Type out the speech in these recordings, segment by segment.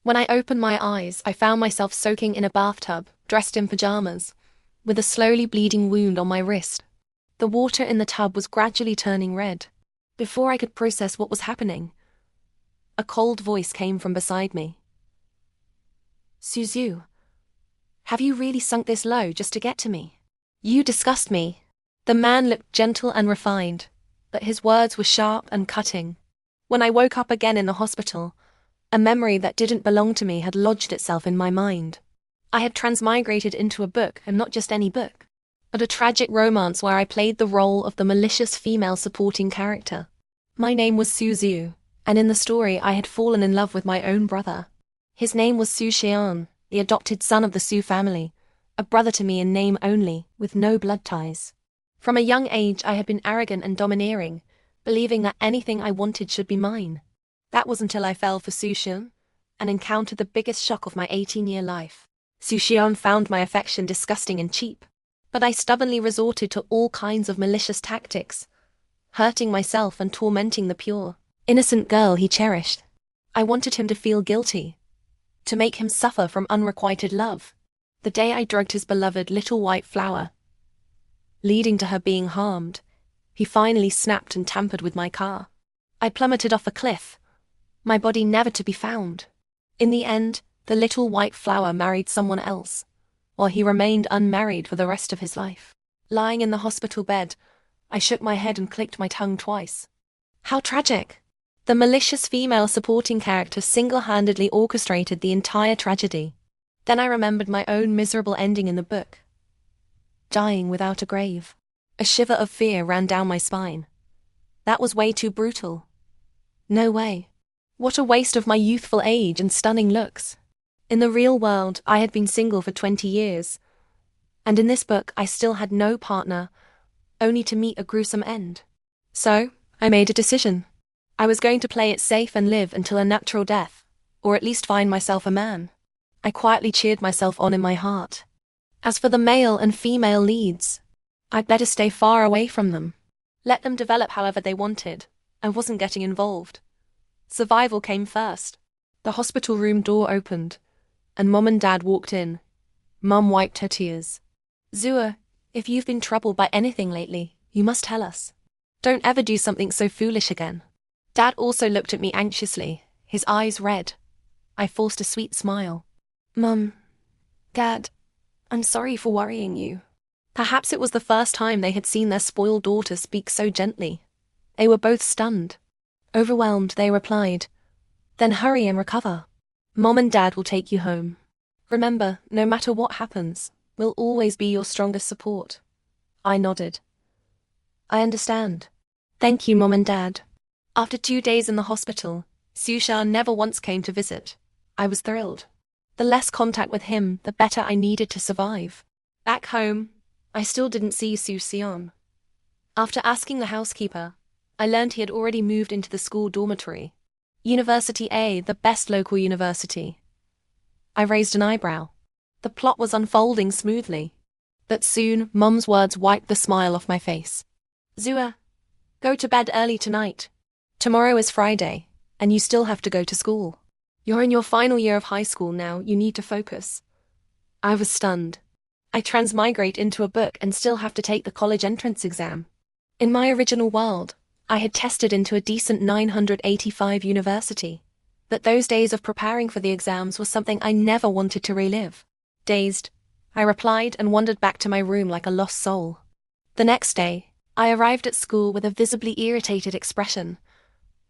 When I opened my eyes, I found myself soaking in a bathtub, dressed in pajamas, with a slowly bleeding wound on my wrist. The water in the tub was gradually turning red. Before I could process what was happening, a cold voice came from beside me. Su Xue, have you really sunk this low just to get to me? You disgust me. The man looked gentle and refined, but his words were sharp and cutting. When I woke up again in the hospital, a memory that didn't belong to me had lodged itself in my mind. I had transmigrated into a book, and not just any book, but a tragic romance where I played the role of the malicious female supporting character. My name was Su Xue, and in the story I had fallen in love with my own brother. His name was Su Xue, the adopted son of the Su family, a brother to me in name only, with no blood ties. From a young age I had been arrogant and domineering, believing that anything I wanted should be mine. That was until I fell for Su Xue, and encountered the biggest shock of my 18-year life. Su Xue found my affection disgusting and cheap, but I stubbornly resorted to all kinds of malicious tactics, hurting myself and tormenting the pure, innocent girl he cherished. I wanted him to feel guilty, to make him suffer from unrequited love. The day I drugged his beloved little white flower, leading to her being harmed, he finally snapped and tampered with my car. I plummeted off a cliff, my body never to be found. In the end, the little white flower married someone else, while he remained unmarried for the rest of his life. Lying in the hospital bed, I shook my head and clicked my tongue twice. How tragic! The malicious female supporting character single-handedly orchestrated the entire tragedy. Then I remembered my own miserable ending in the book. Dying without a grave. A shiver of fear ran down my spine. That was way too brutal. No way. What a waste of my youthful age and stunning looks. In the real world, I had been single for 20 years. And in this book, I still had no partner, only to meet a gruesome end. So, I made a decision. I was going to play it safe and live until a natural death, or at least find myself a man. I quietly cheered myself on in my heart. As for the male and female leads, I'd better stay far away from them. Let them develop however they wanted. I wasn't getting involved. Survival came first. The hospital room door opened, and Mom and Dad walked in. Mum wiped her tears. Xue, if you've been troubled by anything lately, you must tell us. Don't ever do something so foolish again. Dad also looked at me anxiously, his eyes red. I forced a sweet smile. Mum, Dad, I'm sorry for worrying you. Perhaps it was the first time they had seen their spoiled daughter speak so gently. They were both stunned. Overwhelmed, they replied, Then hurry and recover. Mom and Dad will take you home. Remember, no matter what happens, we'll always be your strongest support. I nodded. I understand. Thank you, Mom and Dad. After 2 days in the hospital, Su Xue never once came to visit. I was thrilled. The less contact with him, the better I needed to survive. Back home, I still didn't see Su Xue. After asking the housekeeper, I learned he had already moved into the school dormitory. University A, the best local university. I raised an eyebrow. The plot was unfolding smoothly. But soon, Mum's words wiped the smile off my face. Xue, go to bed early tonight. Tomorrow is Friday, and you still have to go to school. You're in your final year of high school now, you need to focus. I was stunned. I transmigrate into a book and still have to take the college entrance exam. In my original world, I had tested into a decent 985 university. But those days of preparing for the exams was something I never wanted to relive. Dazed, I replied and wandered back to my room like a lost soul. The next day, I arrived at school with a visibly irritated expression.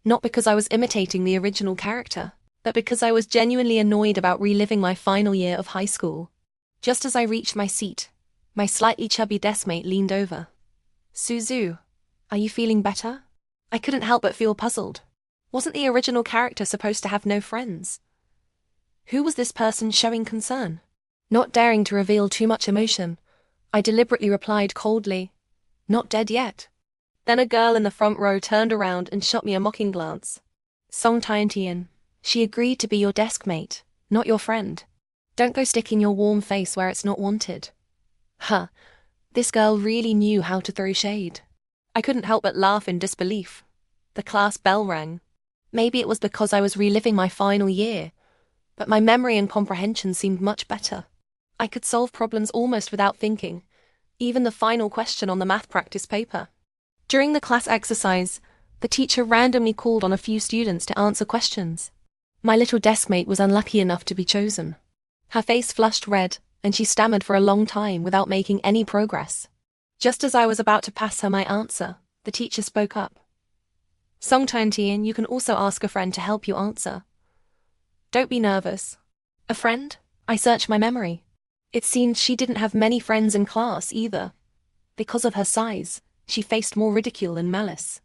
Not because I was imitating the original character, but because I was genuinely annoyed about reliving my final year of high school. Just as I reached my seat, my slightly chubby deskmate leaned over. Su Xue, are you feeling better? I couldn't help but feel puzzled. Wasn't the original character supposed to have no friends? Who was this person showing concern? Not daring to reveal too much emotion, I deliberately replied coldly, Not dead yet. Then a girl in the front row turned around and shot me a mocking glance. Song Tiantian, she agreed to be your deskmate, not your friend. Don't go sticking your warm face where it's not wanted. Huh, this girl really knew how to throw shade. I couldn't help but laugh in disbelief. The class bell rang. Maybe it was because I was reliving my final year, but my memory and comprehension seemed much better. I could solve problems almost without thinking, even the final question on the math practice paper. During the class exercise, the teacher randomly called on a few students to answer questions. My little deskmate was unlucky enough to be chosen. Her face flushed red, and she stammered for a long time without making any progress. Just as I was about to pass her my answer, the teacher spoke up. "Songtian, you can also ask a friend to help you answer. Don't be nervous." A friend? I searched my memory. It seemed she didn't have many friends in class either. Because of her size, she faced more ridicule and malice.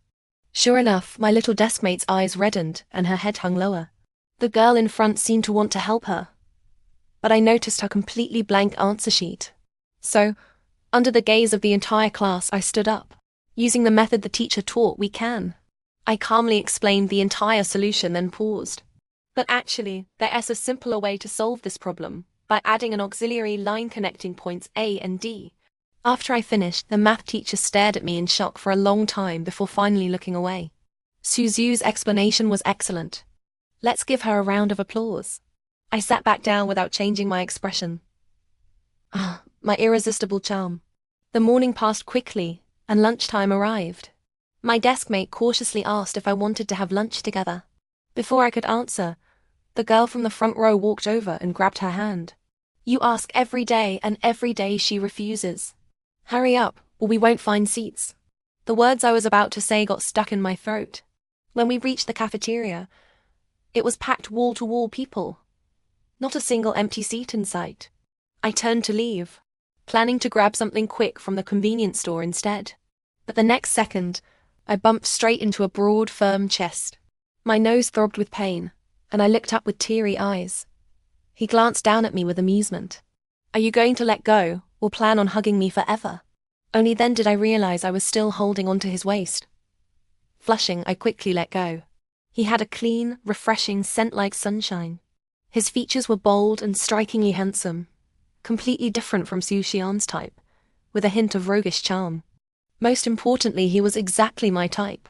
Sure enough, my little deskmate's eyes reddened and her head hung lower. The girl in front seemed to want to help her, but I noticed her completely blank answer sheet. So, under the gaze of the entire class, I stood up. Using the method the teacher taught, we can. I calmly explained the entire solution, then paused. But actually, there is a simpler way to solve this problem, by adding an auxiliary line connecting points A and D. After I finished, the math teacher stared at me in shock for a long time before finally looking away. Su Xue's explanation was excellent. Let's give her a round of applause. I sat back down without changing my expression. My irresistible charm. The morning passed quickly, and lunchtime arrived. My deskmate cautiously asked if I wanted to have lunch together. Before I could answer, the girl from the front row walked over and grabbed her hand. "You ask every day, and every day she refuses. Hurry up, or we won't find seats." The words I was about to say got stuck in my throat. When we reached the cafeteria, it was packed wall-to-wall people. Not a single empty seat in sight. I turned to leave, planning to grab something quick from the convenience store instead. But the next second, I bumped straight into a broad, firm chest. My nose throbbed with pain, and I looked up with teary eyes. He glanced down at me with amusement. "Are you going to let go, or plan on hugging me forever?" Only then did I realize I was still holding onto his waist. Flushing, I quickly let go. He had a clean, refreshing scent like sunshine. His features were bold and strikingly handsome, completely different from Su Xue's type, with a hint of roguish charm. Most importantly, he was exactly my type.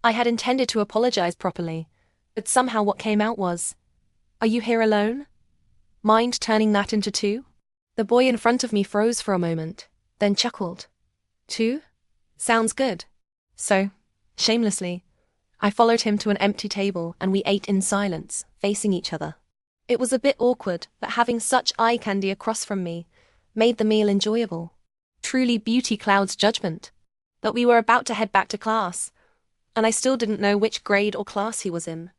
I had intended to apologize properly, but somehow what came out was, "Are you here alone? Mind turning that into two?" The boy in front of me froze for a moment, then chuckled. "Two? Sounds good." So, shamelessly, I followed him to an empty table and we ate in silence, facing each other. It was a bit awkward, but having such eye candy across from me made the meal enjoyable. Truly beauty clouds judgment. But we were about to head back to class, and I still didn't know which grade or class he was in.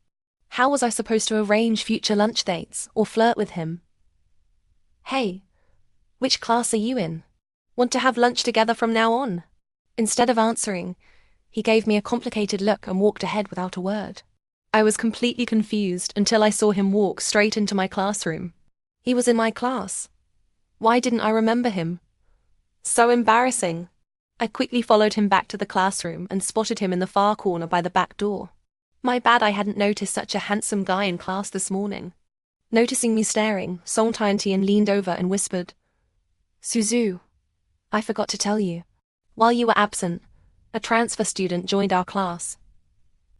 How was I supposed to arrange future lunch dates or flirt with him? "Hey, which class are you in? Want to have lunch together from now on?" Instead of answering, he gave me a complicated look and walked ahead without a word. I was completely confused until I saw him walk straight into my classroom. He was in my class. Why didn't I remember him? So embarrassing. I quickly followed him back to the classroom and spotted him in the far corner by the back door. My bad I hadn't noticed such a handsome guy in class this morning. Noticing me staring, Songtian leaned over and whispered, "Su Xue, I forgot to tell you. While you were absent, a transfer student joined our class.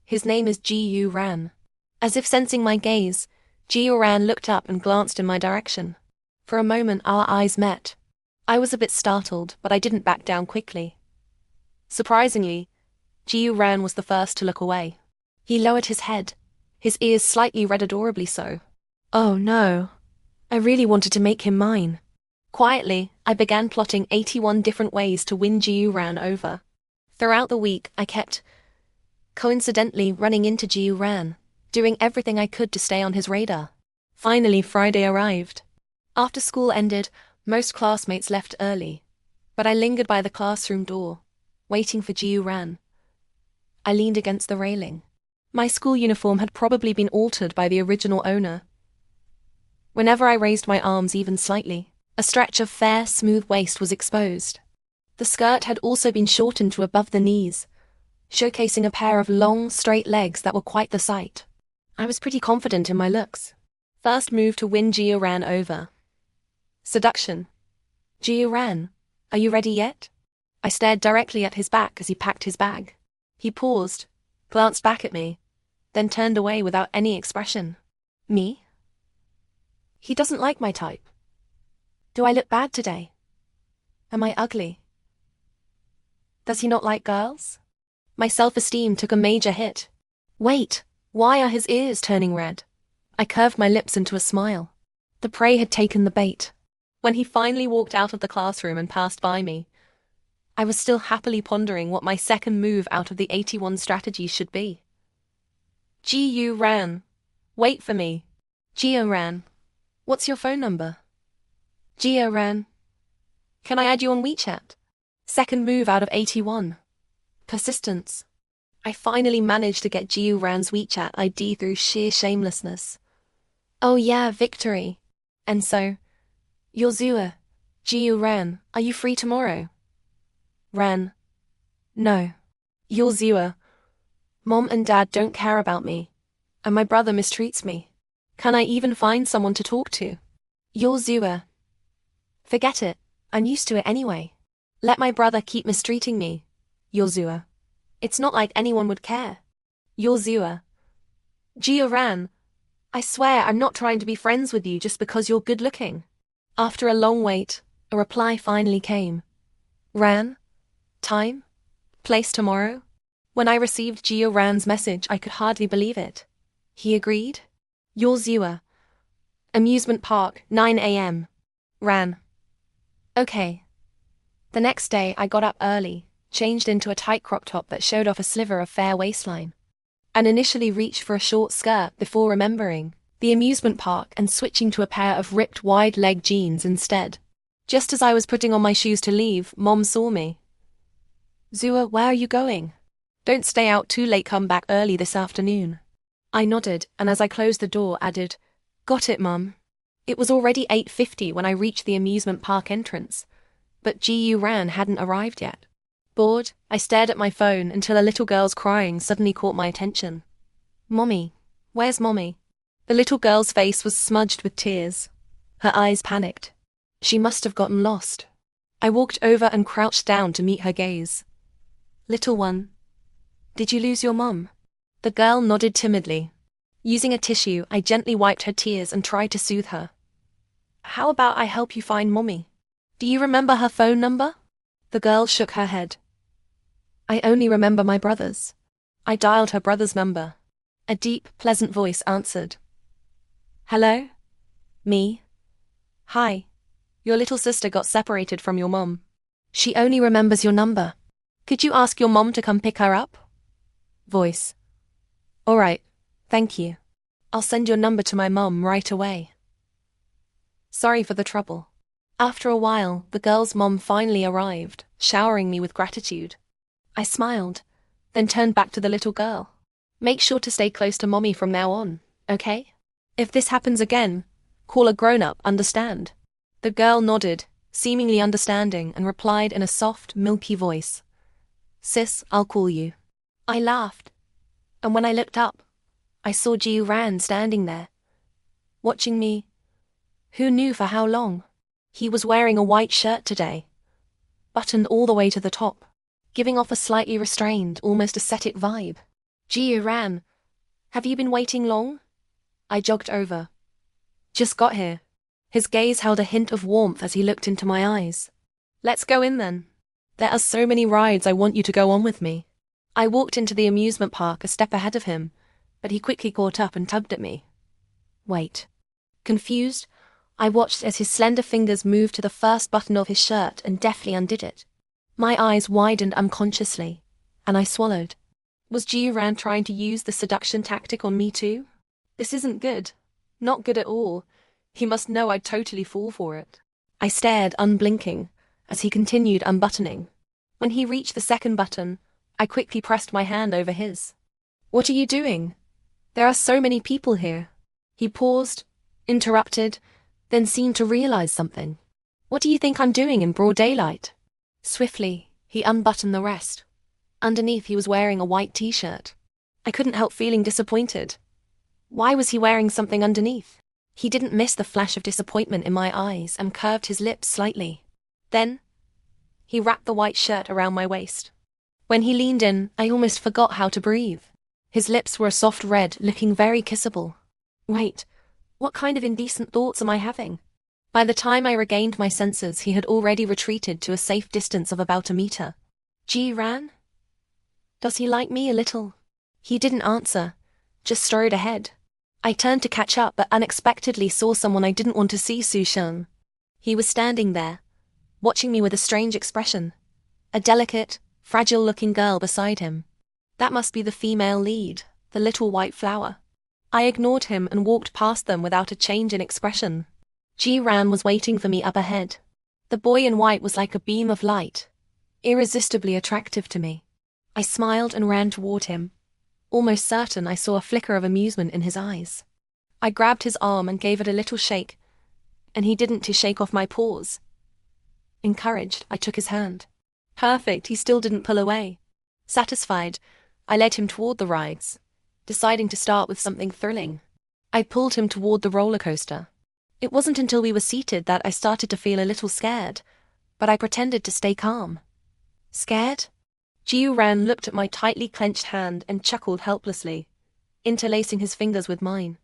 His name is Jiu Ran." As if sensing my gaze, Jiu Ran looked up and glanced in my direction. For a moment our eyes met. I was a bit startled, but I didn't back down quickly. Surprisingly, Jiu Ran was the first to look away. He lowered his head, his ears slightly red, adorably so. Oh no, I really wanted to make him mine. Quietly, I began plotting 81 different ways to win Jiu Ran over. Throughout the week, I kept, coincidentally, running into Jiu Ran, doing everything I could to stay on his radar. Finally, Friday arrived. After school ended, most classmates left early, but I lingered by the classroom door, waiting for Jiu Ran. I leaned against the railing. My school uniform had probably been altered by the original owner. Whenever I raised my arms even slightly, a stretch of fair, smooth waist was exposed. The skirt had also been shortened to above the knees, showcasing a pair of long, straight legs that were quite the sight. I was pretty confident in my looks. First move to win Jiu Ran over. Seduction. "Jiu Ran, are you ready yet?" I stared directly at his back as he packed his bag. He paused, glanced back at me, then turned away without any expression. "Me? He doesn't like my type. Do I look bad today? Am I ugly? Does he not like girls? My self-esteem took a major hit. Wait, why are his ears turning red? I curved my lips into a smile. The prey had taken the bait. When he finally walked out of the classroom and passed by me, I was still happily pondering what my second move out of the 81 strategies should be. Gu Ran. Wait for me. Gio Ran. What's your phone number? Gio Ran. Can I add you on WeChat? Second move out of 81. Persistence. I finally managed to get Gio Ran's WeChat ID through sheer shamelessness. Oh yeah, victory. And so, you're Xue. Gio Ran, are you free tomorrow? Ran. No. You're Xue. Mom and Dad don't care about me, and my brother mistreats me. Can I even find someone to talk to? You're Xue. Forget it, I'm used to it anyway. Let my brother keep mistreating me. You're Xue. It's not like anyone would care. You're Xue. Gio Ran, I swear I'm not trying to be friends with you just because you're good looking. After a long wait, a reply finally came. Ran? Time? Place tomorrow? When I received Gio Ran's message, I could hardly believe it. He agreed. You're Xue. Amusement park, 9 a.m. Ran. Okay. The next day, I got up early, changed into a tight crop top that showed off a sliver of fair waistline, and initially reached for a short skirt before remembering the amusement park and switching to a pair of ripped wide-leg jeans instead. Just as I was putting on my shoes to leave, Mom saw me. Xue, where are you going? Don't stay out too late, come back early this afternoon. I nodded, and as I closed the door, added, Got it, Mum. It was already 8:50 when I reached the amusement park entrance, but Gu Ran hadn't arrived yet. Bored, I stared at my phone until a little girl's crying suddenly caught my attention. Mommy, where's Mommy? The little girl's face was smudged with tears. Her eyes panicked. She must have gotten lost. I walked over and crouched down to meet her gaze. Little one, did you lose your mom? The girl nodded timidly. Using a tissue, I gently wiped her tears and tried to soothe her. How about I help you find Mommy? Do you remember her phone number? The girl shook her head. I only remember my brother's. I dialed her brother's number. A deep, pleasant voice answered. Hello? Me? Hi. Your little sister got separated from your mom. She only remembers your number. Could you ask your mom to come pick her up? Voice. All right, thank you. I'll send your number to my mom right away. Sorry for the trouble. After a while, the girl's mom finally arrived, showering me with gratitude. I smiled, then turned back to the little girl. Make sure to stay close to Mommy from now on, okay? If this happens again, call a grown-up, understand? The girl nodded, seemingly understanding, and replied in a soft, milky voice. Sis, I'll call you. I laughed, and when I looked up, I saw Gu Ran standing there, watching me. Who knew for how long? He was wearing a white shirt today, buttoned all the way to the top, giving off a slightly restrained, almost ascetic vibe. Gu Ran, have you been waiting long? I jogged over. Just got here. His gaze held a hint of warmth as he looked into my eyes. Let's go in then. There are so many rides I want you to go on with me. I walked into the amusement park a step ahead of him, but he quickly caught up and tugged at me. Wait. Confused, I watched as his slender fingers moved to the first button of his shirt and deftly undid it. My eyes widened unconsciously, and I swallowed. Was Gu Ran trying to use the seduction tactic on me too? This isn't good. Not good at all. He must know I'd totally fall for it. I stared, unblinking, as he continued unbuttoning. When he reached the second button, I quickly pressed my hand over his. What are you doing? There are so many people here. He paused, interrupted, then seemed to realize something. What do you think I'm doing in broad daylight? Swiftly, he unbuttoned the rest. Underneath, he was wearing a white t-shirt. I couldn't help feeling disappointed. Why was he wearing something underneath? He didn't miss the flash of disappointment in my eyes and curved his lips slightly. Then, he wrapped the white shirt around my waist. When he leaned in, I almost forgot how to breathe. His lips were a soft red, looking very kissable. Wait, What kind of indecent thoughts am I having? By the time I regained my senses, he had already retreated to a safe distance of about a meter. Ji Ran? Does he like me a little? He didn't answer, just strode ahead. I turned to catch up but unexpectedly saw someone I didn't want to see. Su Xue. He was standing there, watching me with a strange expression. A delicate, fragile-looking girl beside him. That must be the female lead, the little white flower. I ignored him and walked past them without a change in expression. Ji Ran was waiting for me up ahead. The boy in white was like a beam of light, irresistibly attractive to me. I smiled and ran toward him, almost certain I saw a flicker of amusement in his eyes. I grabbed his arm and gave it a little shake, and he didn't to shake off my paws. Encouraged, I took his hand. Perfect, he still didn't pull away. Satisfied, I led him toward the rides, deciding to start with something thrilling. I pulled him toward the roller coaster. It wasn't until we were seated that I started to feel a little scared, but I pretended to stay calm. Scared? Ji Ran looked at my tightly clenched hand and chuckled helplessly, interlacing his fingers with mine.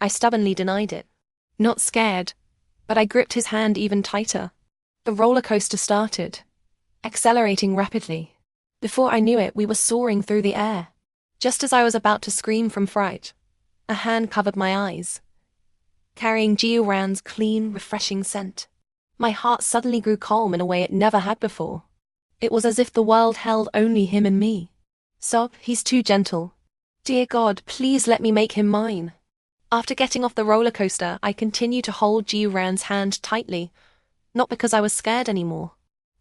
I stubbornly denied it. Not scared, but I gripped his hand even tighter. The roller coaster started, accelerating rapidly. Before I knew it, we were soaring through the air. Just as I was about to scream from fright, a hand covered my eyes, carrying Ji Ran's clean, refreshing scent. My heart suddenly grew calm in a way it never had before. It was as if the world held only him and me. Sob, he's too gentle. Dear God, please let me make him mine. After getting off the roller coaster, I continued to hold Ji Ran's hand tightly, not because I was scared anymore.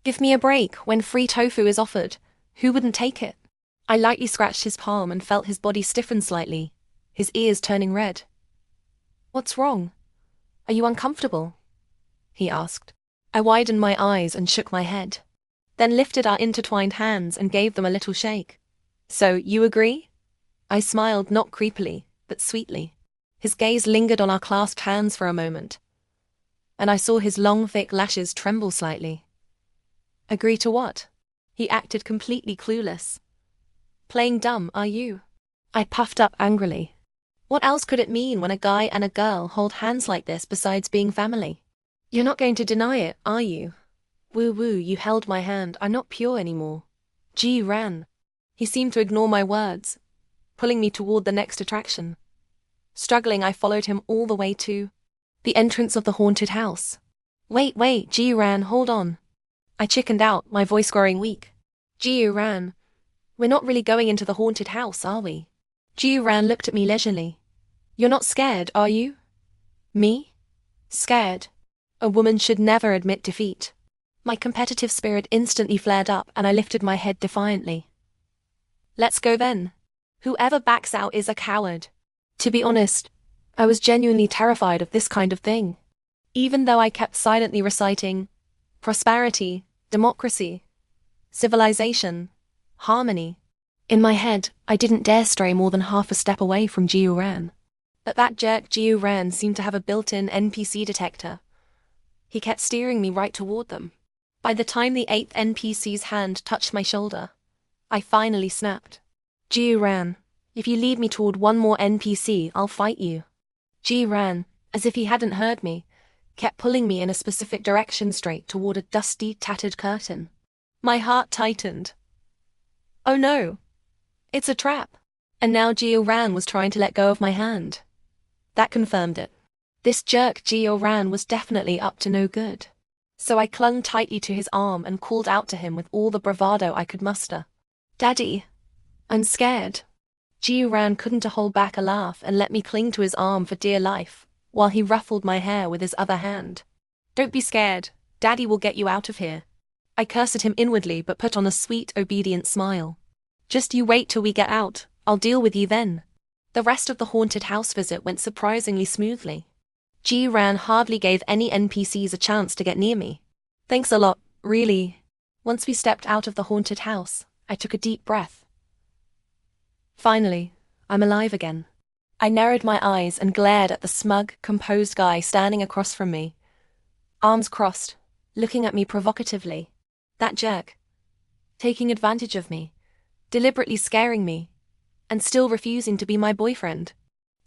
Give me a break. When free tofu is offered, who wouldn't take it? I lightly scratched his palm and felt his body stiffen slightly, his ears turning red. What's wrong? Are you uncomfortable? He asked. I widened my eyes and shook my head, then lifted our intertwined hands and gave them a little shake. So, you agree? I smiled, not creepily, but sweetly. His gaze lingered on our clasped hands for a moment, and I saw his long, thick lashes tremble slightly. Agree to what? He acted completely clueless. Playing dumb, are you? I puffed up angrily. What else could it mean when a guy and a girl hold hands like this besides being family? You're not going to deny it, are you? Woo-woo, you held my hand. I'm not pure anymore. Ji Ran. He seemed to ignore my words, pulling me toward the next attraction. Struggling, I followed him all the way to the entrance of the haunted house. Wait, Ji Ran, hold on. I chickened out, my voice growing weak. Ji Ran, we're not really going into the haunted house, are we? Ji Ran looked at me leisurely. You're not scared, are you? Me? Scared? A woman should never admit defeat. My competitive spirit instantly flared up and I lifted my head defiantly. Let's go then. Whoever backs out is a coward. To be honest, I was genuinely terrified of this kind of thing. Even though I kept silently reciting prosperity, democracy, civilization, harmony. In my head, I didn't dare stray more than half a step away from Ji Ran. But that jerk Ji Ran seemed to have a built-in NPC detector. He kept steering me right toward them. By the time the 8th NPC's hand touched my shoulder, I finally snapped. Ji Ran, if you lead me toward one more NPC, I'll fight you. Ji Ran, as if he hadn't heard me, kept pulling me in a specific direction straight toward a dusty, tattered curtain. My heart tightened. Oh no, it's a trap. And now Ji Ran was trying to let go of my hand. That confirmed it. This jerk Ji Ran was definitely up to no good. So I clung tightly to his arm and called out to him with all the bravado I could muster. Daddy, I'm scared. Ji Ran couldn't hold back a laugh and let me cling to his arm for dear life, while he ruffled my hair with his other hand. Don't be scared. Daddy will get you out of here. I cursed at him inwardly but put on a sweet, obedient smile. Just you wait till we get out. I'll deal with you then. The rest of the haunted house visit went surprisingly smoothly. Ji Ran hardly gave any NPCs a chance to get near me. Thanks a lot, really. Once we stepped out of the haunted house, I took a deep breath. Finally, I'm alive again. I narrowed my eyes and glared at the smug, composed guy standing across from me, arms crossed, looking at me provocatively. That jerk. Taking advantage of me, deliberately scaring me, and still refusing to be my boyfriend.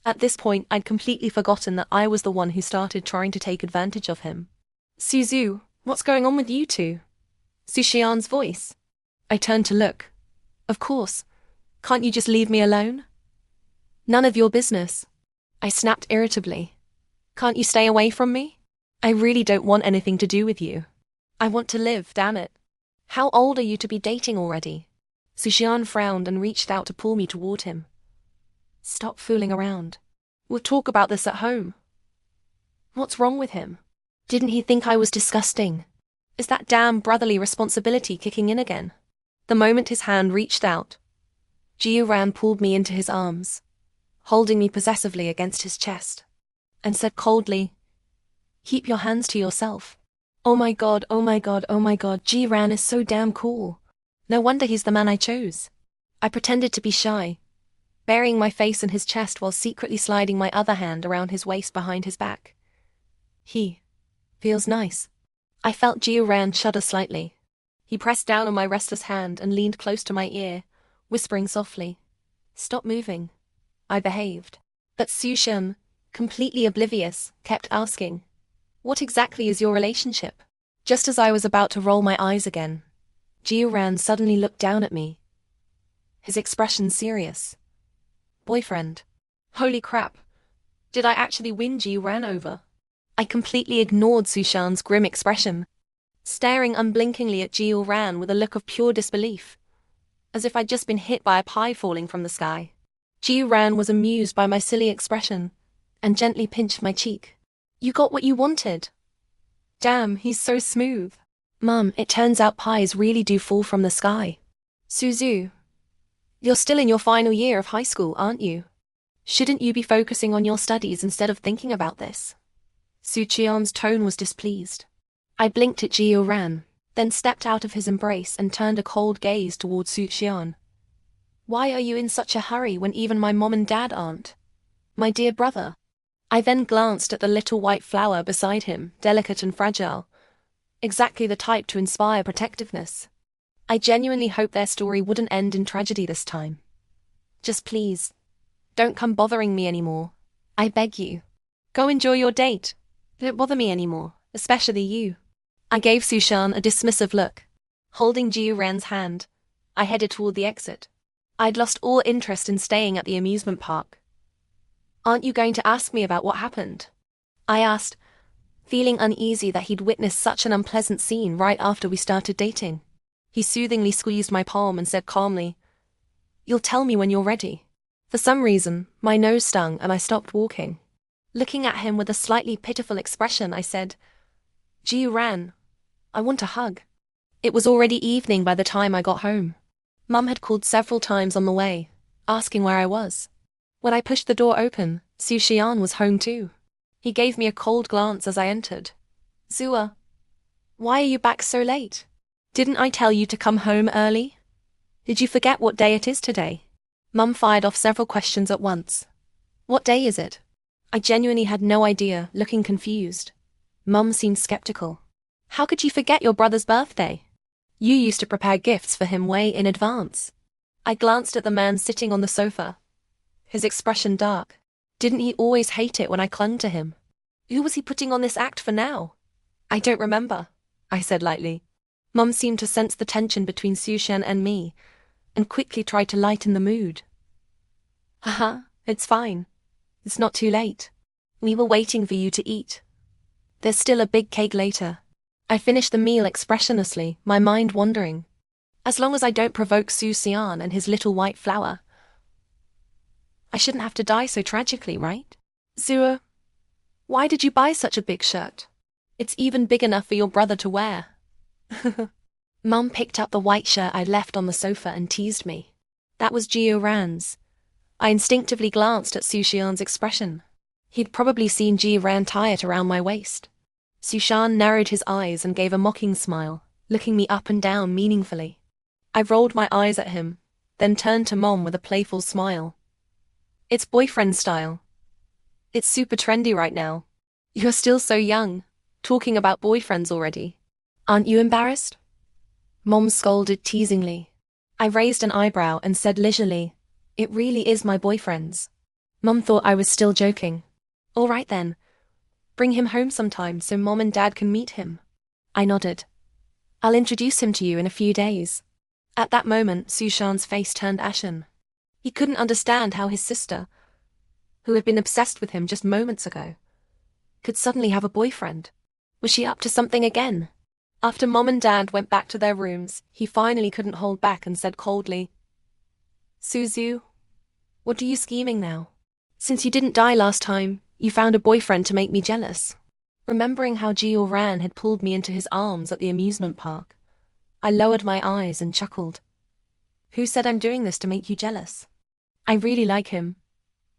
At this point, I'd completely forgotten that I was the one who started trying to take advantage of him. Su Xue, what's going on with you two? Su Xian's voice. I turned to look. Of course. Can't you just leave me alone? None of your business. I snapped irritably. Can't you stay away from me? I really don't want anything to do with you. I want to live, damn it. How old are you to be dating already? Su Xian frowned and reached out to pull me toward him. Stop fooling around. We'll talk about this at home. What's wrong with him? Didn't he think I was disgusting? Is that damn brotherly responsibility kicking in again? The moment his hand reached out, Jiu Ran pulled me into his arms, holding me possessively against his chest, and said coldly, "Keep your hands to yourself." Oh my god, oh my god, oh my god, Jiu Ran is so damn cool. No wonder he's the man I chose. I pretended to be shy, burying my face in his chest while secretly sliding my other hand around his waist behind his back. He feels nice. I felt Jiu Ran shudder slightly. He pressed down on my restless hand and leaned close to my ear, whispering softly, "Stop moving." I behaved. But Su Xue, completely oblivious, kept asking, "What exactly is your relationship?" Just as I was about to roll my eyes again, Jiu Ran suddenly looked down at me, his expression serious. Boyfriend. Holy crap. Did I actually win Jiu Ran over? I completely ignored Su Xian's grim expression, staring unblinkingly at Jiu Ran with a look of pure disbelief, as if I'd just been hit by a pie falling from the sky. Jiu Ran was amused by my silly expression and gently pinched my cheek. You got what you wanted. Damn, he's so smooth. Mum, it turns out pies really do fall from the sky. Su Xue, you're still in your final year of high school, aren't you? Shouldn't you be focusing on your studies instead of thinking about this? Su Qian's tone was displeased. I blinked at Jiu Ran, then stepped out of his embrace and turned a cold gaze towards Su Qian. Why are you in such a hurry when even my mom and dad aren't? My dear brother. I then glanced at the little white flower beside him, delicate and fragile, exactly the type to inspire protectiveness. I genuinely hoped their story wouldn't end in tragedy this time. Just please, don't come bothering me anymore. I beg you. Go enjoy your date. Don't bother me anymore, especially you. I gave Su Xian a dismissive look. Holding Jiu Ran's hand, I headed toward the exit. I'd lost all interest in staying at the amusement park. Aren't you going to ask me about what happened? I asked, feeling uneasy that he'd witnessed such an unpleasant scene right after we started dating. He soothingly squeezed my palm and said calmly, "You'll tell me when you're ready." For some reason, my nose stung and I stopped walking. Looking at him with a slightly pitiful expression, I said, "Jiu Ran, I want a hug." It was already evening by the time I got home. Mum had called several times on the way, asking where I was. When I pushed the door open, Su Xian was home too. He gave me a cold glance as I entered. "Xue, why are you back so late? Didn't I tell you to come home early? Did you forget what day it is today?" Mum fired off several questions at once. "What day is it?" I genuinely had no idea, looking confused. Mum seemed skeptical. "How could you forget your brother's birthday? You used to prepare gifts for him way in advance." I glanced at the man sitting on the sofa, his expression dark. Didn't he always hate it when I clung to him? Who was he putting on this act for now? "I don't remember," I said lightly. Mum seemed to sense the tension between Su Xian and me, and quickly tried to lighten the mood. "Haha, it's fine. It's not too late. We were waiting for you to eat. There's still a big cake later." I finished the meal expressionlessly, my mind wandering. As long as I don't provoke Su Xian and his little white flower, I shouldn't have to die so tragically, right? "Xue, why did you buy such a big shirt? It's even big enough for your brother to wear." Mum picked up the white shirt I'd left on the sofa and teased me. That was Jiu Ran's. I instinctively glanced at Su Xian's expression. He'd probably seen Jiu Ran tie it around my waist. Su Xian narrowed his eyes and gave a mocking smile, looking me up and down meaningfully. I rolled my eyes at him, then turned to Mom with a playful smile. "It's boyfriend style. It's super trendy right now. You're still so young, talking about boyfriends already. Aren't you embarrassed?" Mom scolded teasingly. I raised an eyebrow and said leisurely, "It really is my boyfriend's. Mum thought I was still joking. All right then. Bring him home sometime so Mom and Dad can meet him. I nodded. I'll introduce him to you in a few days. At that moment, Su Xue's face turned ashen. He couldn't understand how his sister, who had been obsessed with him just moments ago, could suddenly have a boyfriend. Was she up to something again? After Mom and Dad went back to their rooms, he finally couldn't hold back and said coldly, Su Xue, what are you scheming now? Since you didn't die last time, you found a boyfriend to make me jealous. Remembering how Jiu Ran had pulled me into his arms at the amusement park, I lowered my eyes and chuckled. Who said I'm doing this to make you jealous? I really like him.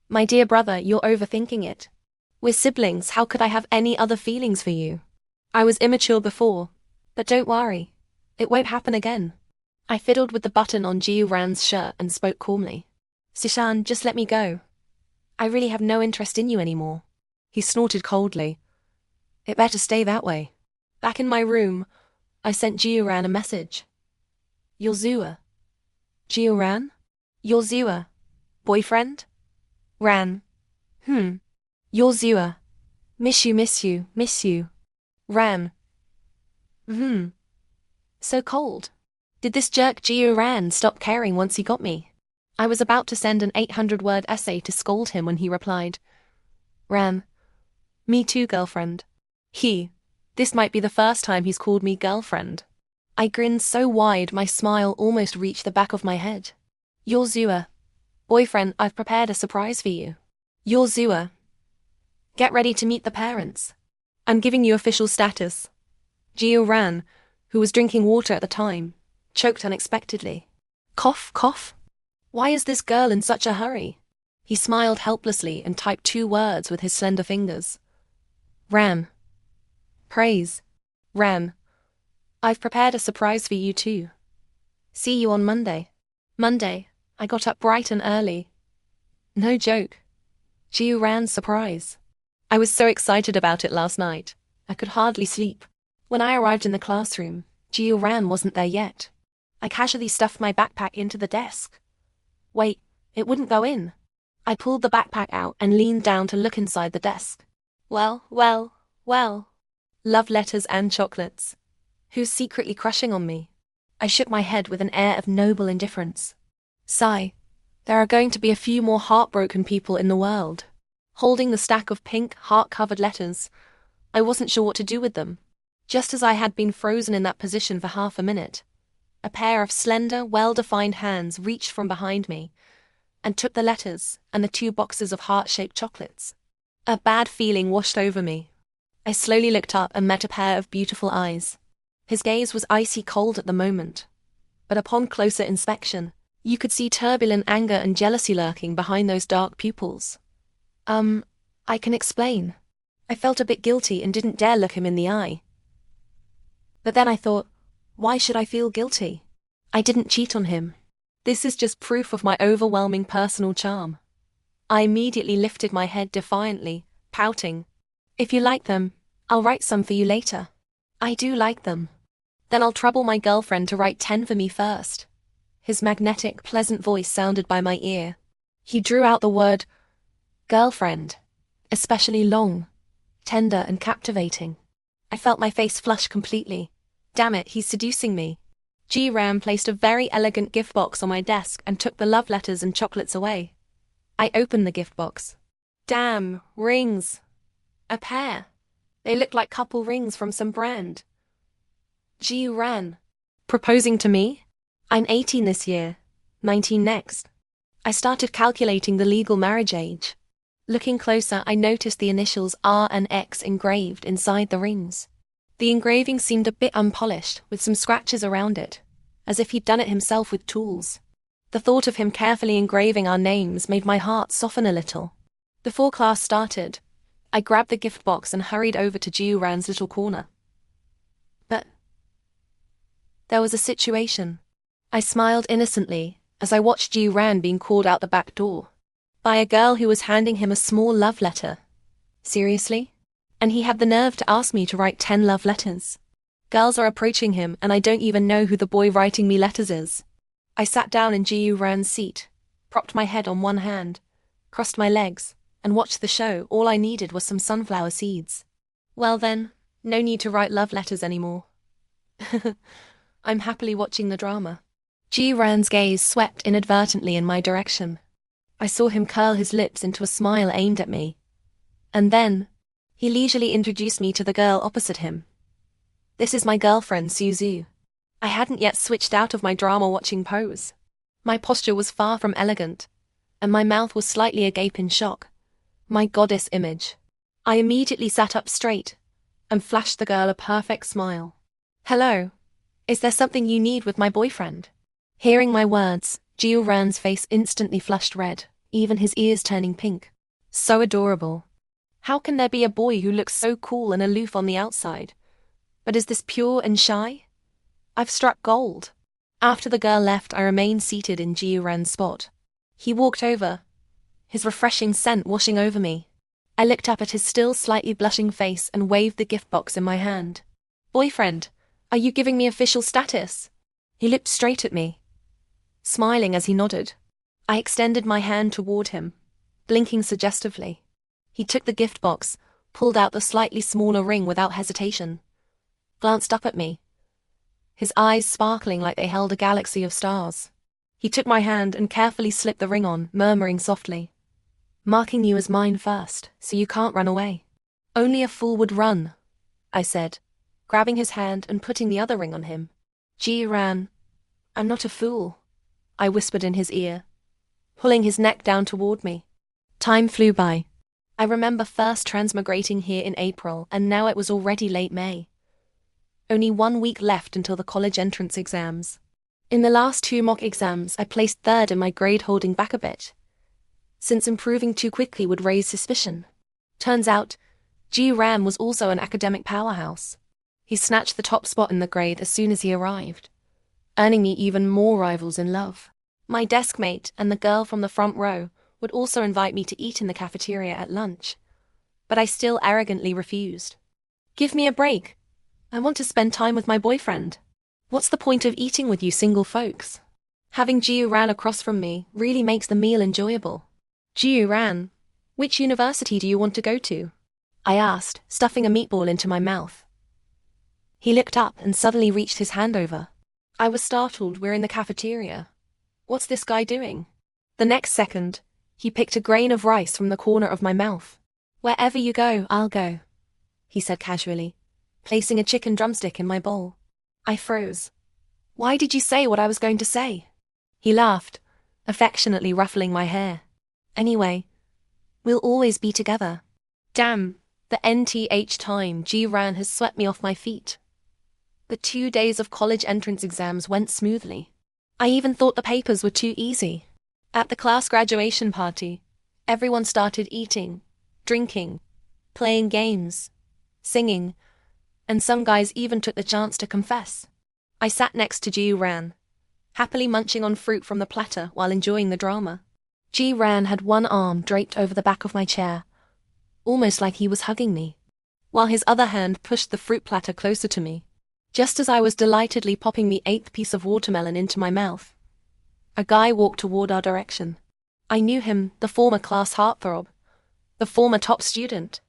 My dear brother, you're overthinking it. We're siblings, how could I have any other feelings for you? I was immature before, but don't worry, it won't happen again. I fiddled with the button on Jiu Ran's shirt and spoke calmly. Sishan, just let me go. I really have no interest in you anymore. He snorted coldly. It better stay that way. Back in my room, I sent Jiu Ran a message. Your Xue. Jiu Ran? Your Xue. Boyfriend? Ran. Your Xue. Miss you. Ran. So cold. Did this jerk Jiu Ran stop caring once he got me? I was about to send an 800-word essay to scold him when he replied, Ran. Me too, girlfriend. This might be the first time he's called me girlfriend. I grinned so wide my smile almost reached the back of my head. Your Xue. Boyfriend, I've prepared a surprise for you. Your Xue. Get ready to meet the parents. I'm giving you official status. Jiu Ran, who was drinking water at the time, choked unexpectedly. Cough, cough. Why is this girl in such a hurry? He smiled helplessly and typed 2 words with his slender fingers. Ran. Praise. Ran. I've prepared a surprise for you too. See you on Monday. Monday, I got up bright and early. No joke. Jiu Ran's surprise. I was so excited about it last night, I could hardly sleep. When I arrived in the classroom, Jiu Ran wasn't there yet. I casually stuffed my backpack into the desk. Wait, it wouldn't go in. I pulled the backpack out and leaned down to look inside the desk. Well. Love letters and chocolates. Who's secretly crushing on me? I shook my head with an air of noble indifference. Sigh. There are going to be a few more heartbroken people in the world. Holding the stack of pink, heart-covered letters, I wasn't sure what to do with them. Just as I had been frozen in that position for half a minute, a pair of slender, well-defined hands reached from behind me and took the letters and the 2 boxes of heart-shaped chocolates. A bad feeling washed over me. I slowly looked up and met a pair of beautiful eyes. His gaze was icy cold at the moment, but upon closer inspection, you could see turbulent anger and jealousy lurking behind those dark pupils. I can explain. I felt a bit guilty and didn't dare look him in the eye. But then I thought, why should I feel guilty? I didn't cheat on him. This is just proof of my overwhelming personal charm. I immediately lifted my head defiantly, pouting. If you like them, I'll write some for you later. I do like them. Then I'll trouble my girlfriend to write 10 for me first. His magnetic, pleasant voice sounded by my ear. He drew out the word, girlfriend, especially long, tender and captivating. I felt my face flush completely. Damn it, he's seducing me. Jiu Ran placed a very elegant gift box on my desk and took the love letters and chocolates away. I opened the gift box. Damn, rings. A pair. They looked like couple rings from some brand. Jiu Ran. Proposing to me? I'm 18 this year, 19 next. I started calculating the legal marriage age. Looking closer, I noticed the initials R and X engraved inside the rings. The engraving seemed a bit unpolished, with some scratches around it, as if he'd done it himself with tools. The thought of him carefully engraving our names made my heart soften a little. Before class started, I grabbed the gift box and hurried over to Jiu Ran's little corner. But there was a situation. I smiled innocently as I watched Jiu Ran being called out the back door by a girl who was handing him a small love letter. Seriously? And he had the nerve to ask me to write 10 love letters. Girls are approaching him and I don't even know who the boy writing me letters is. I sat down in Jiu Ran's seat, propped my head on one hand, crossed my legs, and watched the show. All I needed was some sunflower seeds. Well then, no need to write love letters anymore. I'm happily watching the drama. Ji-ran's gaze swept inadvertently in my direction. I saw him curl his lips into a smile aimed at me. And then, he leisurely introduced me to the girl opposite him. This is my girlfriend, Su Xue. I hadn't yet switched out of my drama-watching pose. My posture was far from elegant, and my mouth was slightly agape in shock. My goddess image. I immediately sat up straight and flashed the girl a perfect smile. Hello. Is there something you need with my boyfriend? Hearing my words, Ji-ran's face instantly flushed red, even his ears turning pink. So adorable. How can there be a boy who looks so cool and aloof on the outside, but is this pure and shy? I've struck gold. After the girl left, I remained seated in Ji-ran's spot. He walked over, his refreshing scent washing over me. I looked up at his still slightly blushing face and waved the gift box in my hand. Boyfriend, are you giving me official status? He looked straight at me, smiling as he nodded. I extended my hand toward him, blinking suggestively. He took the gift box, pulled out the slightly smaller ring without hesitation, glanced up at me, his eyes sparkling like they held a galaxy of stars. He took my hand and carefully slipped the ring on, murmuring softly, "Marking you as mine first, so you can't run away." "Only a fool would run," I said, grabbing his hand and putting the other ring on him. Ji-ran, I'm not a fool, I whispered in his ear, pulling his neck down toward me. Time flew by. I remember first transmigrating here in April, and now it was already late May. Only 1 week left until the college entrance exams. In the last 2 mock exams, I placed third in my grade, holding back a bit, since improving too quickly would raise suspicion. Turns out, Ji-ran was also an academic powerhouse. He snatched the top spot in the grade as soon as he arrived, earning me even more rivals in love. My desk mate and the girl from the front row would also invite me to eat in the cafeteria at lunch, but I still arrogantly refused. Give me a break. I want to spend time with my boyfriend. What's the point of eating with you single folks? Having Ji-ran across from me really makes the meal enjoyable. Ji-ran, which university do you want to go to? I asked, stuffing a meatball into my mouth. He looked up and suddenly reached his hand over. I was startled. We're in the cafeteria. What's this guy doing? The next second, he picked a grain of rice from the corner of my mouth. Wherever you go, I'll go, he said casually, placing a chicken drumstick in my bowl. I froze. Why did you say what I was going to say? He laughed, affectionately ruffling my hair. Anyway, we'll always be together. Damn, the nth time Ji-ran has swept me off my feet. The 2 days of college entrance exams went smoothly. I even thought the papers were too easy. At the class graduation party, everyone started eating, drinking, playing games, singing, and some guys even took the chance to confess. I sat next to Ji-ran, happily munching on fruit from the platter while enjoying the drama. Ji-ran had one arm draped over the back of my chair, almost like he was hugging me, while his other hand pushed the fruit platter closer to me. Just as I was delightedly popping the 8th piece of watermelon into my mouth, a guy walked toward our direction. I knew him, the former class heartthrob, the former top student.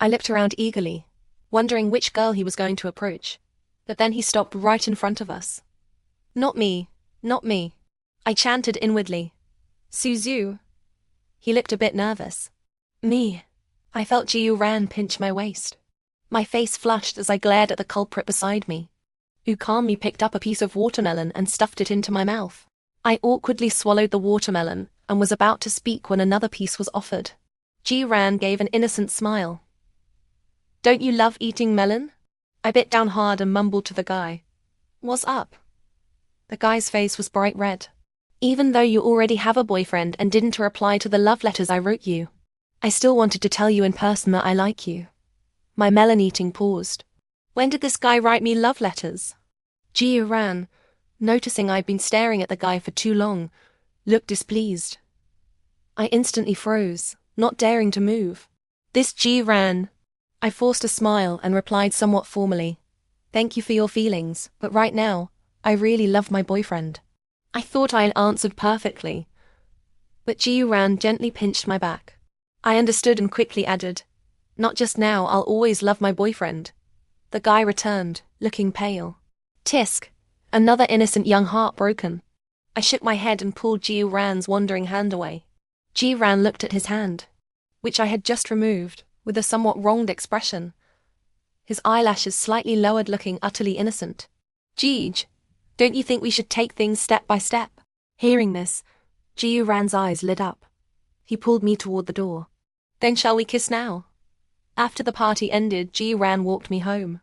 I looked around eagerly, wondering which girl he was going to approach, but then he stopped right in front of us. Not me, not me, I chanted inwardly. Su Xue. He looked a bit nervous. Me. I felt Ji-ran pinch my waist. My face flushed as I glared at the culprit beside me, who calmly picked up a piece of watermelon and stuffed it into my mouth. I awkwardly swallowed the watermelon and was about to speak when another piece was offered. Ji-ran gave an innocent smile. Don't you love eating melon? I bit down hard and mumbled to the guy. What's up? The guy's face was bright red. Even though you already have a boyfriend and didn't reply to the love letters I wrote you, I still wanted to tell you in person that I like you. My melon eating paused. When did this guy write me love letters? Ji-ran, noticing I'd been staring at the guy for too long, looked displeased. I instantly froze, not daring to move. This Ji-ran. I forced a smile and replied somewhat formally. Thank you for your feelings, but right now, I really love my boyfriend. I thought I had answered perfectly, but Ji Ran gently pinched my back. I understood and quickly added, "Not just now, I'll always love my boyfriend." The guy returned, looking pale. Tisk, another innocent young heart broken. I shook my head and pulled Ji Ran's wandering hand away. Ji Ran looked at his hand, which I had just removed, with a somewhat wronged expression. His eyelashes slightly lowered, looking utterly innocent. "Jeej, don't you think we should take things step by step?" Hearing this, Ji Ran's eyes lit up. He pulled me toward the door. "Then shall we kiss now?" After the party ended, Ji Ran walked me home.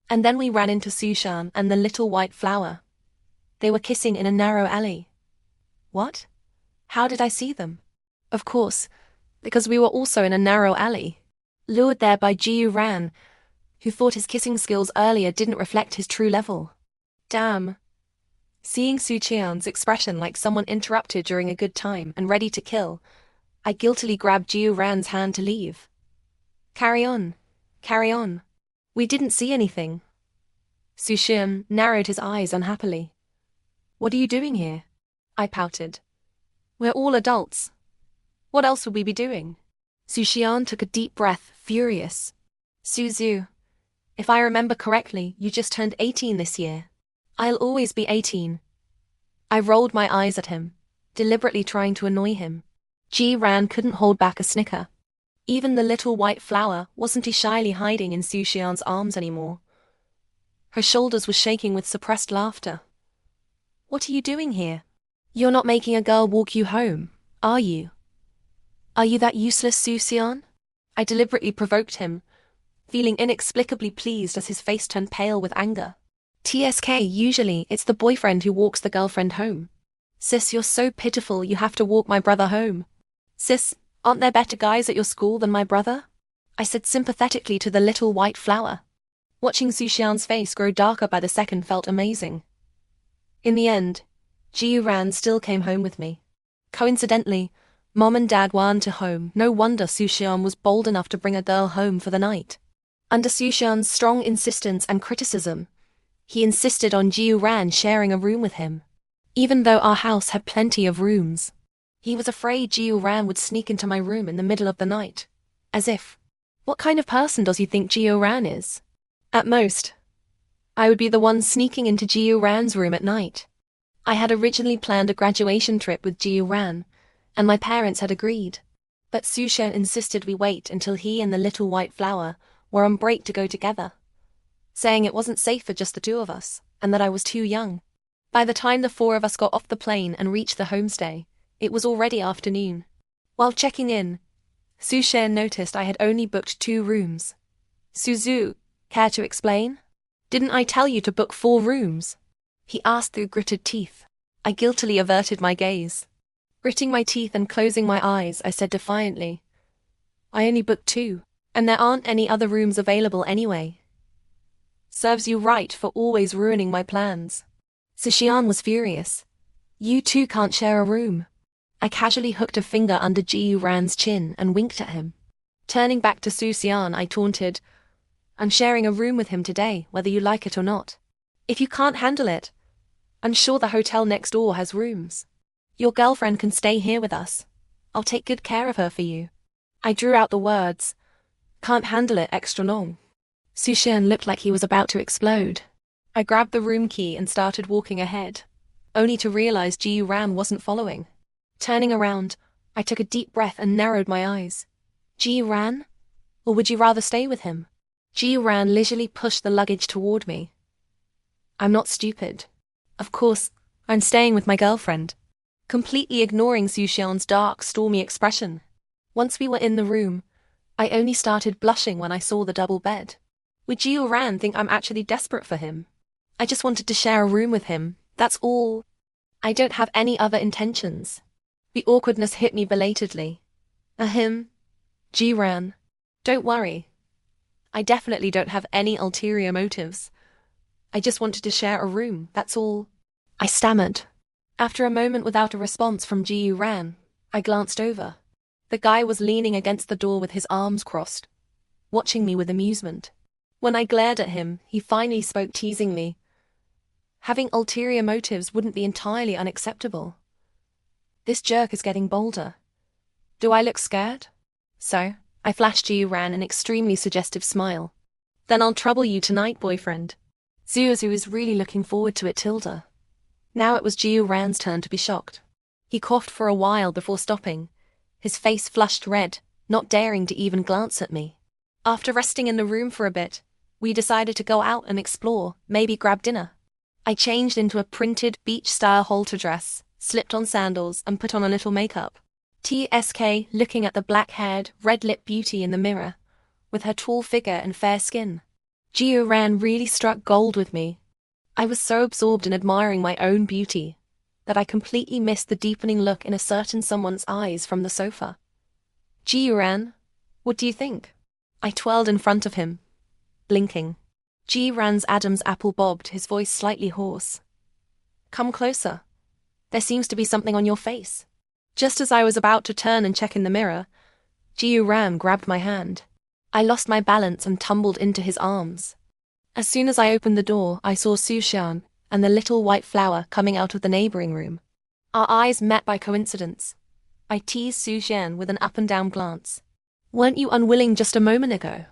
And then we ran into Su Xue and the little white flower. They were kissing in a narrow alley. What? How did I see them? Of course, because we were also in a narrow alley. Lured there by Ji Ran, who thought his kissing skills earlier didn't reflect his true level. Damn. Seeing Su Qian's expression like someone interrupted during a good time and ready to kill, I guiltily grabbed Ji Ran's hand to leave. Carry on. Carry on. We didn't see anything." Su Xue narrowed his eyes unhappily. "What are you doing here?" I pouted. "We're all adults. What else would we be doing?" Su Xian took a deep breath, furious. "Su Xue, if I remember correctly, you just turned 18 this year. I'll always be 18. I rolled my eyes at him, deliberately trying to annoy him. Ji Ran couldn't hold back a snicker. Even the little white flower wasn't shyly hiding in Su Xian's arms anymore. Her shoulders were shaking with suppressed laughter. "What are you doing here? You're not making a girl walk you home, are you? Are you that useless, Su Xian?" I deliberately provoked him, feeling inexplicably pleased as his face turned pale with anger. "TSK, usually it's the boyfriend who walks the girlfriend home. Sis, you're so pitiful you have to walk my brother home. Sis, aren't there better guys at your school than my brother?" I said sympathetically to the little white flower. Watching Su Xian's face grow darker by the second felt amazing. In the end, Ji Ran still came home with me. Coincidentally, Mom and Dad weren't home. No wonder Su Xian was bold enough to bring a girl home for the night. Under Su Xian's strong insistence and criticism, he insisted on Ji Ran sharing a room with him. Even though our house had plenty of rooms, he was afraid Ji Ran would sneak into my room in the middle of the night. As if, what kind of person does he think Ji Ran is? At most, I would be the one sneaking into Ji Ran's room at night. I had originally planned a graduation trip with Ji Ran, and my parents had agreed. But Su Xue insisted we wait until he and the little white flower were on break to go together, saying it wasn't safe for just the two of us, and that I was too young. By the time the four of us got off the plane and reached the homestay, it was already afternoon. While checking in, Su Xue noticed I had only booked 2 rooms. "Su Xue, care to explain? Didn't I tell you to book 4 rooms?" he asked through gritted teeth. I guiltily averted my gaze. Gritting my teeth and closing my eyes, I said defiantly, "I only booked 2, and there aren't any other rooms available anyway." "Serves you right for always ruining my plans." Su Xian was furious. "You two can't share a room." I casually hooked a finger under Ji Ran's chin and winked at him. Turning back to Su Xian, I taunted, "I'm sharing a room with him today, whether you like it or not. If you can't handle it, I'm sure the hotel next door has rooms. Your girlfriend can stay here with us. I'll take good care of her for you." I drew out the words, "Can't handle it extra long." Su Xian looked like he was about to explode. I grabbed the room key and started walking ahead, only to realize Ji Ran wasn't following. Turning around, I took a deep breath and narrowed my eyes. "Ji Ran? Or would you rather stay with him?" Ji Ran leisurely pushed the luggage toward me. "I'm not stupid. Of course, I'm staying with my girlfriend," completely ignoring Su Xian's dark, stormy expression. Once we were in the room, I only started blushing when I saw the double bed. Would Ji Ran think I'm actually desperate for him? I just wanted to share a room with him, that's all. I don't have any other intentions. The awkwardness hit me belatedly. Ahem. Ji Ran. Don't worry. I definitely don't have any ulterior motives. I just wanted to share a room, that's all. I stammered. After a moment without a response from Ji Ran, I glanced over. The guy was leaning against the door with his arms crossed, watching me with amusement. When I glared at him, he finally spoke teasingly. Having ulterior motives wouldn't be entirely unacceptable. This jerk is getting bolder. Do I look scared? So, I flashed Su Ran an extremely suggestive smile. Then I'll trouble you tonight, boyfriend. Su Xue was really looking forward to it, Tilda. Now it was Su Ran's turn to be shocked. He coughed for a while before stopping, his face flushed red, not daring to even glance at me. After resting in the room for a bit, we decided to go out and explore, maybe grab dinner. I changed into a printed beach-style halter dress, slipped on sandals, and put on a little makeup. TSK looking at the black-haired, red-lipped beauty in the mirror, with her tall figure and fair skin. Su Ran really struck gold with me. I was so absorbed in admiring my own beauty that I completely missed the deepening look in a certain someone's eyes from the sofa. Su Ran, what do you think? I twirled in front of him, blinking. Su Ran's Adam's apple bobbed, his voice slightly hoarse. Come closer. There seems to be something on your face. Just as I was about to turn and check in the mirror, Su Ran grabbed my hand. I lost my balance and tumbled into his arms. As soon as I opened the door, I saw Su Xue and the little white flower coming out of the neighboring room. Our eyes met by coincidence. I teased Su Xue with an up-and-down glance. Weren't you unwilling just a moment ago?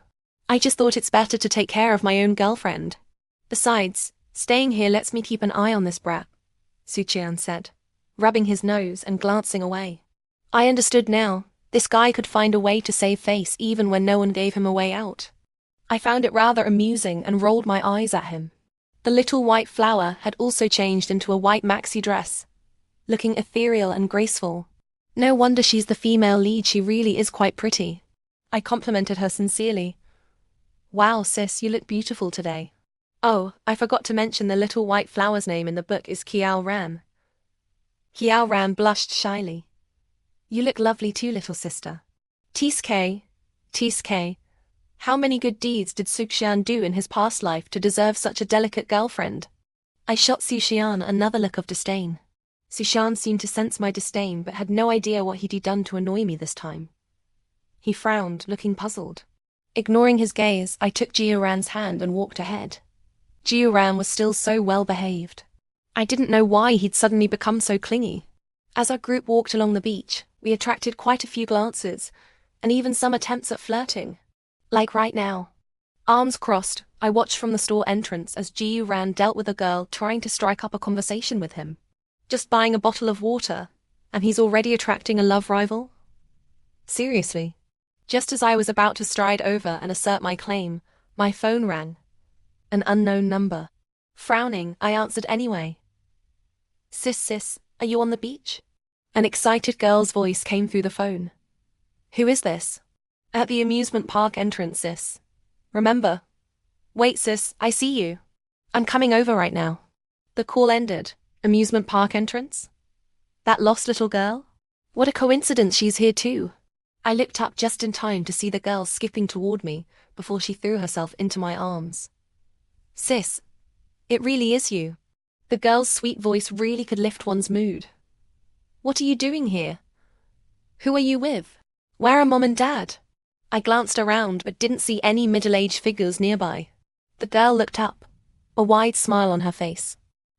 I just thought it's better to take care of my own girlfriend. Besides, staying here lets me keep an eye on this brat, Su Xue said, rubbing his nose and glancing away. I understood now. This guy could find a way to save face even when no one gave him a way out. I found it rather amusing and rolled my eyes at him. The little white flower had also changed into a white maxi dress, looking ethereal and graceful. No wonder she's the female lead, she really is quite pretty. I complimented her sincerely. Wow, sis, you look beautiful today. Oh, I forgot to mention the little white flower's name in the book is Xiao Ran. Xiao Ran blushed shyly. You look lovely too, little sister. TSK. How many good deeds did Su Xue do in his past life to deserve such a delicate girlfriend? I shot Su Xue another look of disdain. Su Xue seemed to sense my disdain but had no idea what he'd done to annoy me this time. He frowned, looking puzzled. Ignoring his gaze, I took Su Ran's hand and walked ahead. Su Ran was still so well behaved. I didn't know why he'd suddenly become so clingy. As our group walked along the beach, we attracted quite a few glances, and even some attempts at flirting. Like right now. Arms crossed, I watched from the store entrance as Su Ran dealt with a girl trying to strike up a conversation with him. Just buying a bottle of water, and he's already attracting a love rival? Seriously. Just as I was about to stride over and assert my claim, my phone rang. An unknown number. Frowning, I answered anyway. Sis, are you on the beach? An excited girl's voice came through the phone. Who is this? At the amusement park entrance, sis. Remember? Wait, sis, I see you. I'm coming over right now. The call ended. Amusement park entrance? That lost little girl? What a coincidence she's here too. I looked up just in time to see the girl skipping toward me before she threw herself into my arms. Sis, it really is you. The girl's sweet voice really could lift one's mood. What are you doing here? Who are you with? Where are Mom and Dad? I glanced around but didn't see any middle-aged figures nearby. The girl looked up, a wide smile on her face.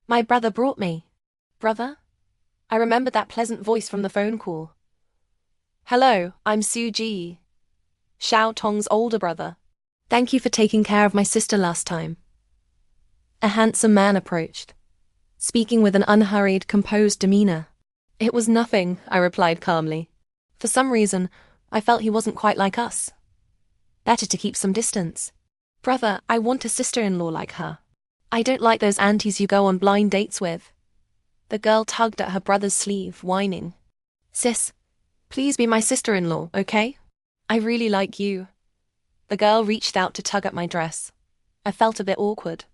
My brother brought me. Brother? I remembered that pleasant voice from the phone call. Hello, I'm Su Xue, Xiao Tong's older brother. Thank you for taking care of my sister last time. A handsome man approached, speaking with an unhurried, composed demeanor. It was nothing, I replied calmly. For some reason, I felt he wasn't quite like us. Better to keep some distance. Brother, I want a sister-in-law like her. I don't like those aunties you go on blind dates with. The girl tugged at her brother's sleeve, whining. Sis, please be my sister-in-law, okay? I really like you. The girl reached out to tug at my dress. I felt a bit awkward.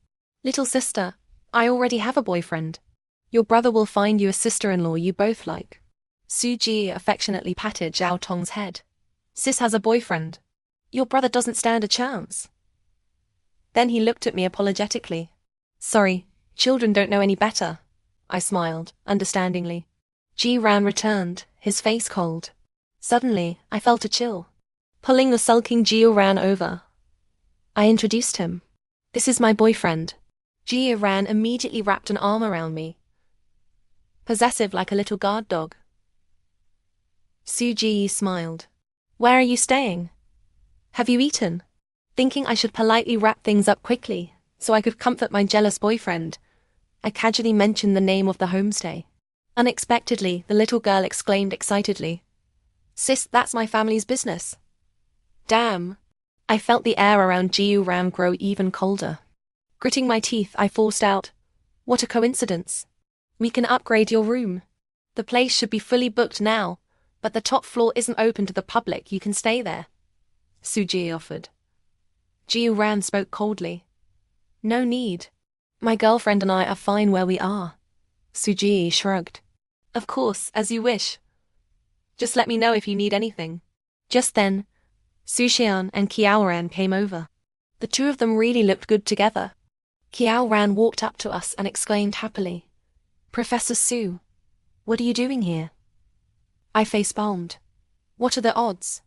Little sister, I already have a boyfriend. Your brother will find you a sister-in-law you both like. Su Xue affectionately patted Xiao Tong's head. Sis has a boyfriend. Your brother doesn't stand a chance. Then he looked at me apologetically. Sorry, children don't know any better. I smiled, understandingly. Su Ran returned, his face cold. Suddenly, I felt a chill. Pulling the sulking Su Ran over, I introduced him. This is my boyfriend. Su Ran immediately wrapped an arm around me. Possessive like a little guard dog. Su Xue smiled. Where are you staying? Have you eaten? Thinking I should politely wrap things up quickly, so I could comfort my jealous boyfriend, I casually mentioned the name of the homestay. Unexpectedly, the little girl exclaimed excitedly, Sis, that's my family's business. Damn. I felt the air around Jiu Ran grow even colder. Gritting my teeth, I forced out, What a coincidence. We can upgrade your room. The place should be fully booked now, but the top floor isn't open to the public. You can stay there. Su Xue offered. Jiu Ran spoke coldly. No need. My girlfriend and I are fine where we are. Su Xue shrugged. Of course, as you wish. Just let me know if you need anything. Just then, Su Xian and Qiao Ran came over. The two of them really looked good together. Qiao Ran walked up to us and exclaimed happily, Professor Su, what are you doing here? I facepalmed. What are the odds?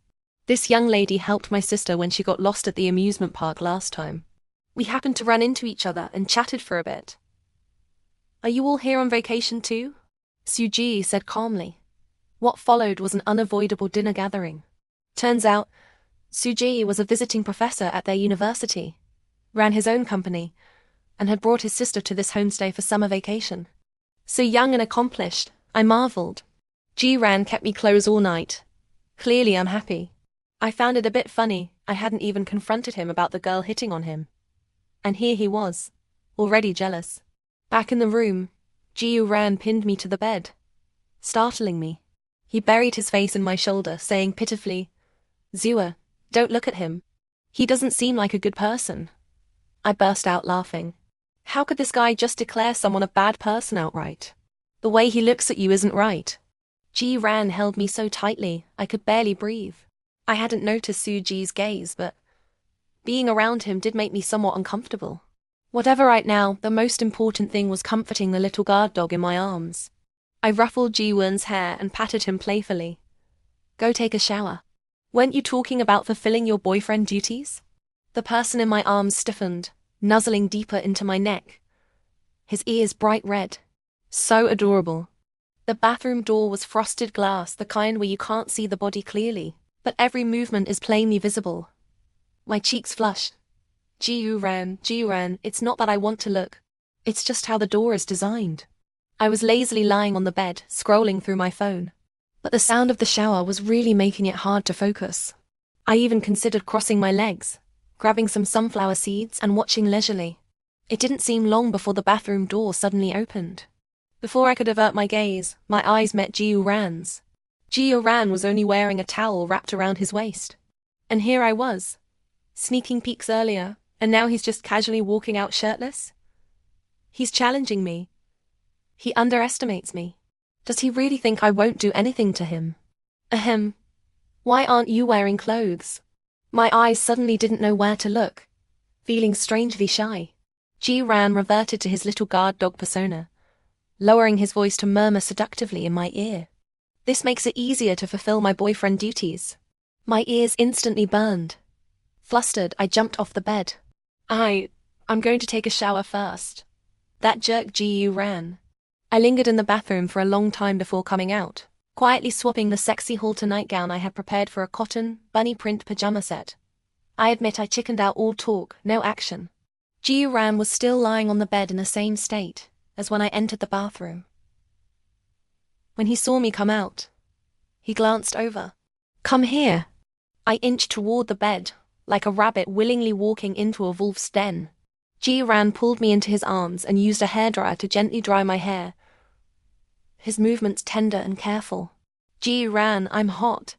This young lady helped my sister when she got lost at the amusement park last time. We happened to run into each other and chatted for a bit. Are you all here on vacation too? Su Xue said calmly. What followed was an unavoidable dinner gathering. Turns out, Su Xue was a visiting professor at their university, ran his own company, and had brought his sister to this homestay for summer vacation. So young and accomplished, I marveled. Ji Ran kept me close all night. Clearly unhappy. I found it a bit funny, I hadn't even confronted him about the girl hitting on him. And here he was, already jealous. Back in the room, Ji Ran pinned me to the bed, startling me. He buried his face in my shoulder, saying pitifully, Xue, don't look at him. He doesn't seem like a good person. I burst out laughing. How could this guy just declare someone a bad person outright? The way he looks at you isn't right. Ji Ran held me so tightly, I could barely breathe. I hadn't noticed Su Ji's gaze, but being around him did make me somewhat uncomfortable. Whatever right now, the most important thing was comforting the little guard dog in my arms. I ruffled Ji Wen's hair and patted him playfully. Go take a shower. Weren't you talking about fulfilling your boyfriend duties? The person in my arms stiffened, nuzzling deeper into my neck. His ears bright red. So adorable. The bathroom door was frosted glass, the kind where you can't see the body clearly, but every movement is plainly visible. My cheeks flushed. Ji Ran, it's not that I want to look. It's just how the door is designed. I was lazily lying on the bed, scrolling through my phone. But the sound of the shower was really making it hard to focus. I even considered crossing my legs, grabbing some sunflower seeds and watching leisurely. It didn't seem long before the bathroom door suddenly opened. Before I could avert my gaze, my eyes met Ji Ran's. Ji Ran was only wearing a towel wrapped around his waist. And here I was, sneaking peeks earlier, and now he's just casually walking out shirtless? He's challenging me. He underestimates me. Does he really think I won't do anything to him? Ahem. Why aren't you wearing clothes? My eyes suddenly didn't know where to look, feeling strangely shy. Ji Ran reverted to his little guard dog persona, lowering his voice to murmur seductively in my ear. This makes it easier to fulfill my boyfriend duties. My ears instantly burned. Flustered, I jumped off the bed. I'm going to take a shower first. That jerk Ji Ran. I lingered in the bathroom for a long time before coming out, quietly swapping the sexy halter nightgown I had prepared for a cotton, bunny print pajama set. I admit I chickened out, all talk, no action. Ji Ran was still lying on the bed in the same state as when I entered the bathroom. When he saw me come out, he glanced over. Come here. I inched toward the bed, like a rabbit willingly walking into a wolf's den. Ji Ran pulled me into his arms and used a hairdryer to gently dry my hair, his movements tender and careful. Ji Ran, I'm hot.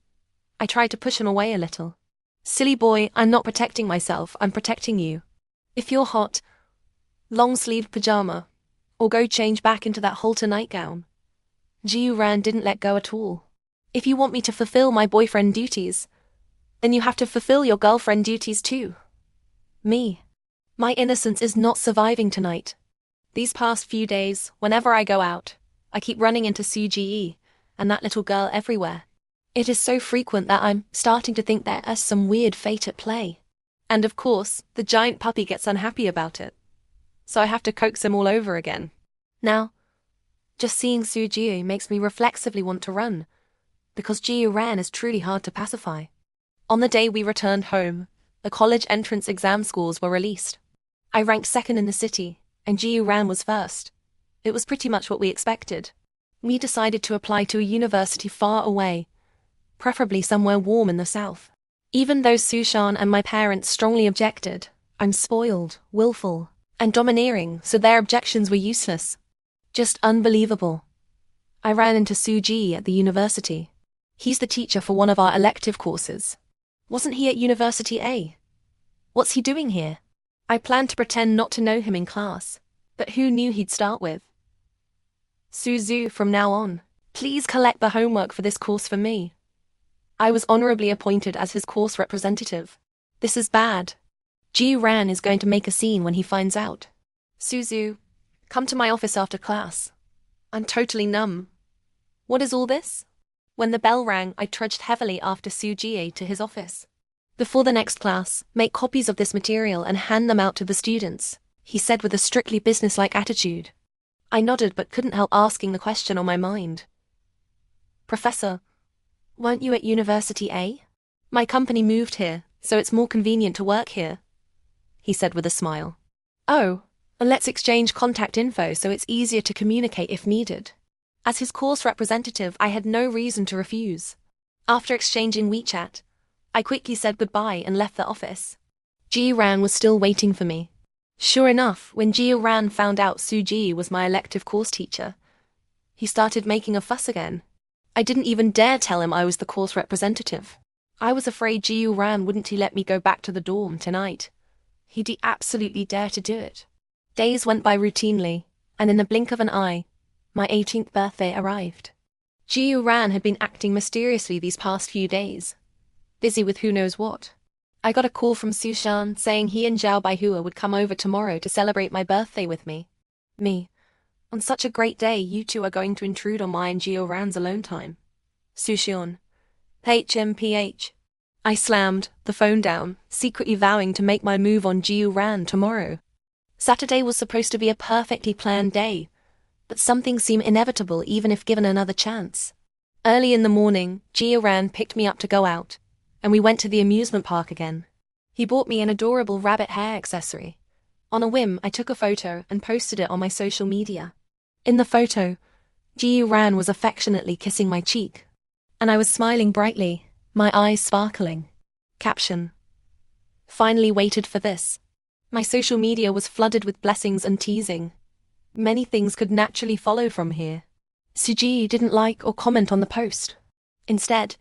I tried to push him away a little. Silly boy, I'm not protecting myself, I'm protecting you. If you're hot, long-sleeved pajama, or go change back into that halter nightgown. Ji Ran didn't let go at all. If you want me to fulfill my boyfriend duties, then you have to fulfill your girlfriend duties too. Me. My innocence is not surviving tonight. These past few days, whenever I go out, I keep running into Su Xue and that little girl everywhere. It is so frequent that I'm starting to think there is some weird fate at play. And of course, the giant puppy gets unhappy about it. So I have to coax him all over again. Now, just seeing Su Xue makes me reflexively want to run. because Jiu Ran is truly hard to pacify. On the day we returned home, the college entrance exam scores were released. I ranked second in the city, and Jiu Ran was first. It was pretty much what we expected. We decided to apply to a university far away, preferably somewhere warm in the south. Even though Su Xue and my parents strongly objected, I'm spoiled, willful, and domineering, so their objections were useless. Just unbelievable. I ran into Su Xue at the university. He's the teacher for one of our elective courses. Wasn't he at University A? What's he doing here? I planned to pretend not to know him in class, but who knew he'd start with? Su Xue, from now on, please collect the homework for this course for me. I was honorably appointed as his course representative. This is bad. Jiu Ran is going to make a scene when he finds out. Su Xue, come to my office after class. I'm totally numb. What is all this? When the bell rang, I trudged heavily after Su Xue to his office. Before the next class, make copies of this material and hand them out to the students, he said with a strictly businesslike attitude. I nodded but couldn't help asking the question on my mind. Professor, weren't you at University A? My company moved here, so it's more convenient to work here, he said with a smile. Oh, and let's exchange contact info so it's easier to communicate if needed. As his course representative, I had no reason to refuse. After exchanging WeChat, I quickly said goodbye and left the office. Jiu Ran was still waiting for me. Sure enough, when Jiu Ran found out Su Xue was my elective course teacher, he started making a fuss again. I didn't even dare tell him I was the course representative. I was afraid Jiu Ran wouldn't let me go back to the dorm tonight. He'd absolutely dare to do it. Days went by routinely, and in the blink of an eye, my 18th birthday arrived. Jiu Ran had been acting mysteriously these past few days, busy with who knows what. I got a call from Su Xue saying he and Zhao Baihua would come over tomorrow to celebrate my birthday with me. On such a great day, you two are going to intrude on my and Jiu Ran's alone time. Su Xue. HMPH. I slammed the phone down, secretly vowing to make my move on Jiu Ran tomorrow. Saturday was supposed to be a perfectly planned day, but something seemed inevitable even if given another chance. Early in the morning, Jiu Ran picked me up to go out, and we went to the amusement park again. He bought me an adorable rabbit hair accessory. On a whim, I took a photo and posted it on my social media. In the photo, Jiu Ran was affectionately kissing my cheek, and I was smiling brightly, my eyes sparkling. Caption: finally waited for this. My social media was flooded with blessings and teasing. Many things could naturally follow from here. Su Xue didn't like or comment on the post. Instead,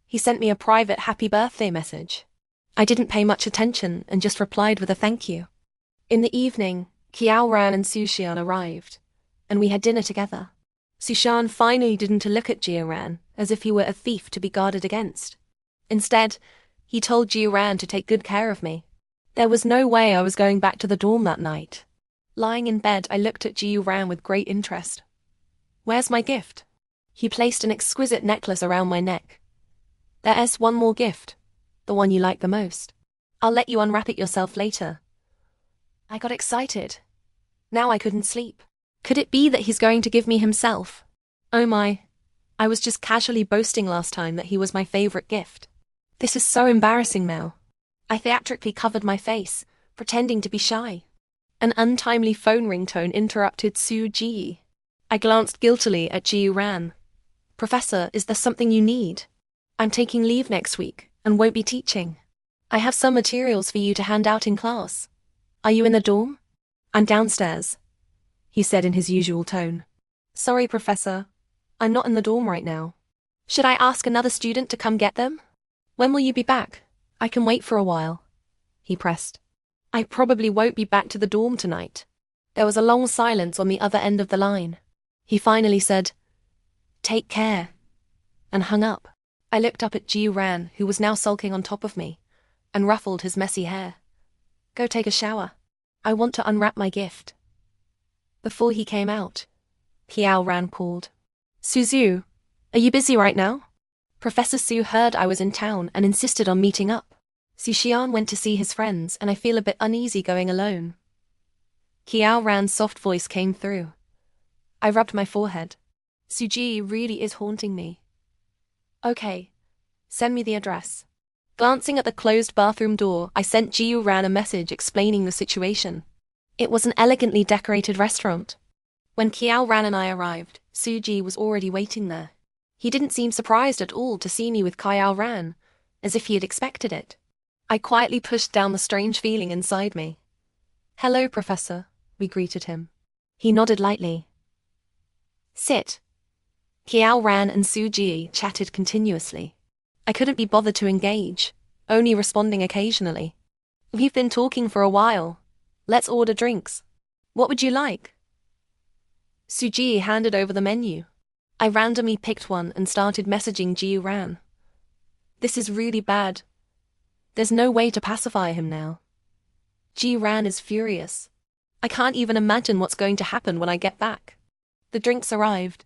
he sent me a private happy birthday message. I didn't pay much attention and just replied with a thank you. In the evening, Qiao Ran and Su Xue arrived, and we had dinner together. Su Xue finally didn't look at Jiu Ran as if he were a thief to be guarded against. Instead, he told Jiu Ran to take good care of me. There was no way I was going back to the dorm that night. Lying in bed, I looked at Jiu Ran with great interest. Where's my gift? He placed an exquisite necklace around my neck. There's one more gift, the one you like the most. I'll let you unwrap it yourself later. I got excited. Now I couldn't sleep. Could it be that he's going to give me himself? Oh my, I was just casually boasting last time that he was my favorite gift. This is so embarrassing now. I theatrically covered my face, pretending to be shy. An untimely phone ringtone interrupted Su Xue. I glanced guiltily at Jiu Ran. Professor, is there something you need? I'm taking leave next week and won't be teaching. I have some materials for you to hand out in class. Are you in the dorm? I'm downstairs, he said in his usual tone. Sorry, Professor. I'm not in the dorm right now. Should I ask another student to come get them? When will you be back? I can wait for a while, he pressed. I probably won't be back to the dorm tonight. There was a long silence on the other end of the line. He finally said, Take care, and hung up. I looked up at Jiu Ran, who was now sulking on top of me, and ruffled his messy hair. Go take a shower. I want to unwrap my gift. Before he came out, Qiao Ran called. Su Xue, are you busy right now? Professor Su heard I was in town and insisted on meeting up. Su Xian went to see his friends, and I feel a bit uneasy going alone. Qiao Ran's soft voice came through. I rubbed my forehead. Su Xue really is haunting me. Okay. Send me the address. Glancing at the closed bathroom door, I sent Ji-Ran a message explaining the situation. It was an elegantly decorated restaurant. When Kiao Ran and I arrived, Suji was already waiting there. He didn't seem surprised at all to see me with Kiao Ran, as if he had expected it. I quietly pushed down the strange feeling inside me. Hello, Professor, we greeted him. He nodded lightly. Sit. Kiao Ran and Suji chatted continuously. I couldn't be bothered to engage, only responding occasionally. We've been talking for a while. Let's order drinks. What would you like? Suji handed over the menu. I randomly picked one and started messaging Ji-Ran. This is really bad. There's no way to pacify him now. Ji-Ran is furious. I can't even imagine what's going to happen when I get back. The drinks arrived,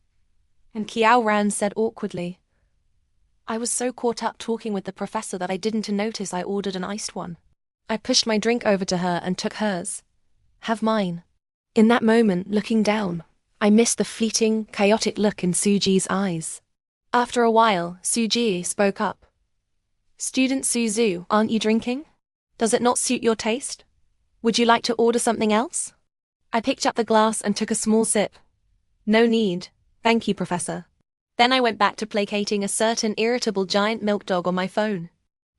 and Kiao Ran said awkwardly, I was so caught up talking with the professor that I didn't notice I ordered an iced one. I pushed my drink over to her and took hers. Have mine. In that moment, looking down, I missed the fleeting, chaotic look in Suji's eyes. After a while, Suji spoke up. Student Su Xue, aren't you drinking? Does it not suit your taste? Would you like to order something else? I picked up the glass and took a small sip. No need, thank you, Professor. Then I went back to placating a certain irritable giant milk dog on my phone.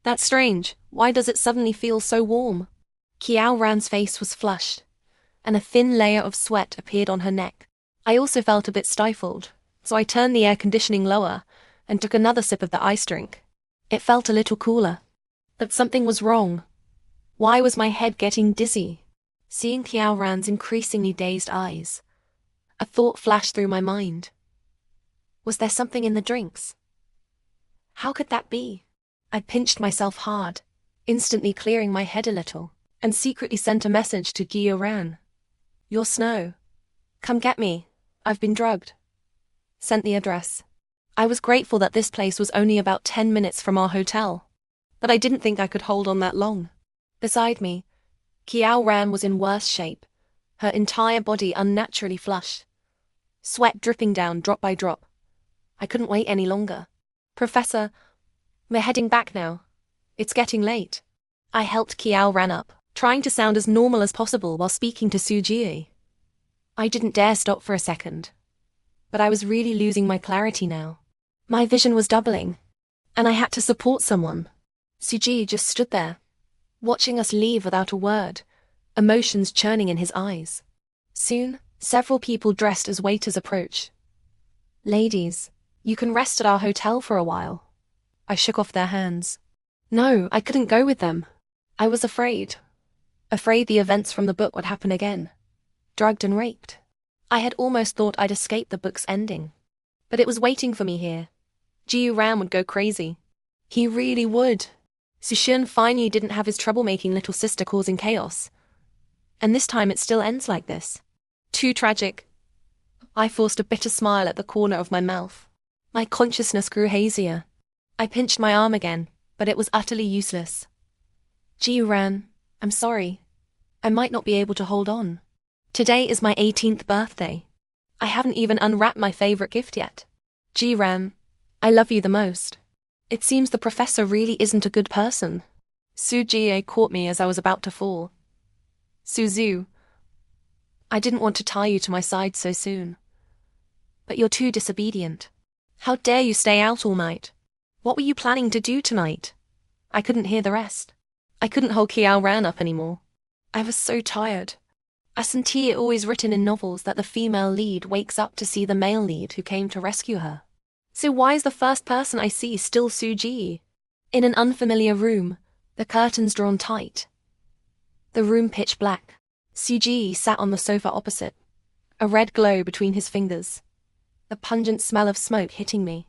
That's strange, why does it suddenly feel so warm? Kiao Ran's face was flushed, and a thin layer of sweat appeared on her neck. I also felt a bit stifled, so I turned the air conditioning lower and took another sip of the ice drink. It felt a little cooler. But something was wrong. Why was my head getting dizzy? Seeing Kiao Ran's increasingly dazed eyes, a thought flashed through my mind. Was there something in the drinks? How could that be? I pinched myself hard, instantly clearing my head a little, and secretly sent a message to Kiao Ran. Your Snow. Come get me. I've been drugged. Sent the address. I was grateful that this place was only about 10 minutes from our hotel, but I didn't think I could hold on that long. Beside me, Kiao Ran was in worse shape, her entire body unnaturally flushed, sweat dripping down drop by drop. I couldn't wait any longer. Professor, we're heading back now. It's getting late. I helped Kiao Ran up, trying to sound as normal as possible while speaking to Suji. I didn't dare stop for a second, but I was really losing my clarity now. My vision was doubling, and I had to support someone. Suji just stood there, watching us leave without a word, emotions churning in his eyes. Soon, several people dressed as waiters approached. Ladies, you can rest at our hotel for a while. I shook off their hands. No, I couldn't go with them. I was afraid. Afraid the events from the book would happen again. Drugged and raped. I had almost thought I'd escaped the book's ending. But it was waiting for me here. Ji-Ran would go crazy. He really would. Su Xue finally didn't have his troublemaking little sister causing chaos. And this time it still ends like this. Too tragic. I forced a bitter smile at the corner of my mouth. My consciousness grew hazier. I pinched my arm again, but it was utterly useless. Ji-Ran, I'm sorry. I might not be able to hold on. Today is my 18th birthday. I haven't even unwrapped my favorite gift yet. Ji-Ran, I love you the most. It seems the professor really isn't a good person. Su Xue caught me as I was about to fall. Su Xue, I didn't want to tie you to my side so soon. But you're too disobedient. How dare you stay out all night? What were you planning to do tonight? I couldn't hear the rest. I couldn't hold Kiao Ran up anymore. I was so tired. I see it always written in novels that the female lead wakes up to see the male lead who came to rescue her. So why is the first person I see still Suji? In an unfamiliar room, the curtains drawn tight. The room pitch black. Suji sat on the sofa opposite, a red glow between his fingers. The pungent smell of smoke hitting me.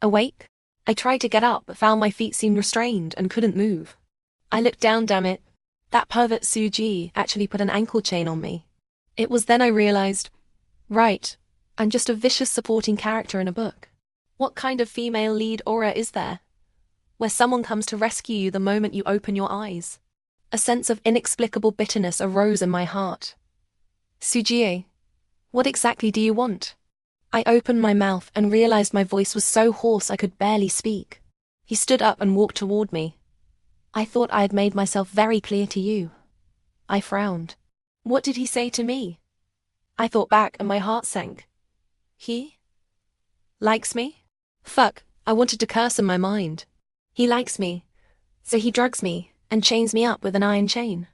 Awake? I tried to get up but found my feet seemed restrained and couldn't move. I looked down, damn it. That pervert Suji actually put an ankle chain on me. It was then I realized, right, I'm just a vicious supporting character in a book. What kind of female lead aura is there? Where someone comes to rescue you the moment you open your eyes. A sense of inexplicable bitterness arose in my heart. Suji, what exactly do you want? I opened my mouth and realized my voice was so hoarse I could barely speak. He stood up and walked toward me. I thought I had made myself very clear to you. I frowned. What did he say to me? I thought back and my heart sank. He likes me? Fuck, I wanted to curse in my mind. He likes me, so he drugs me and chains me up with an iron chain.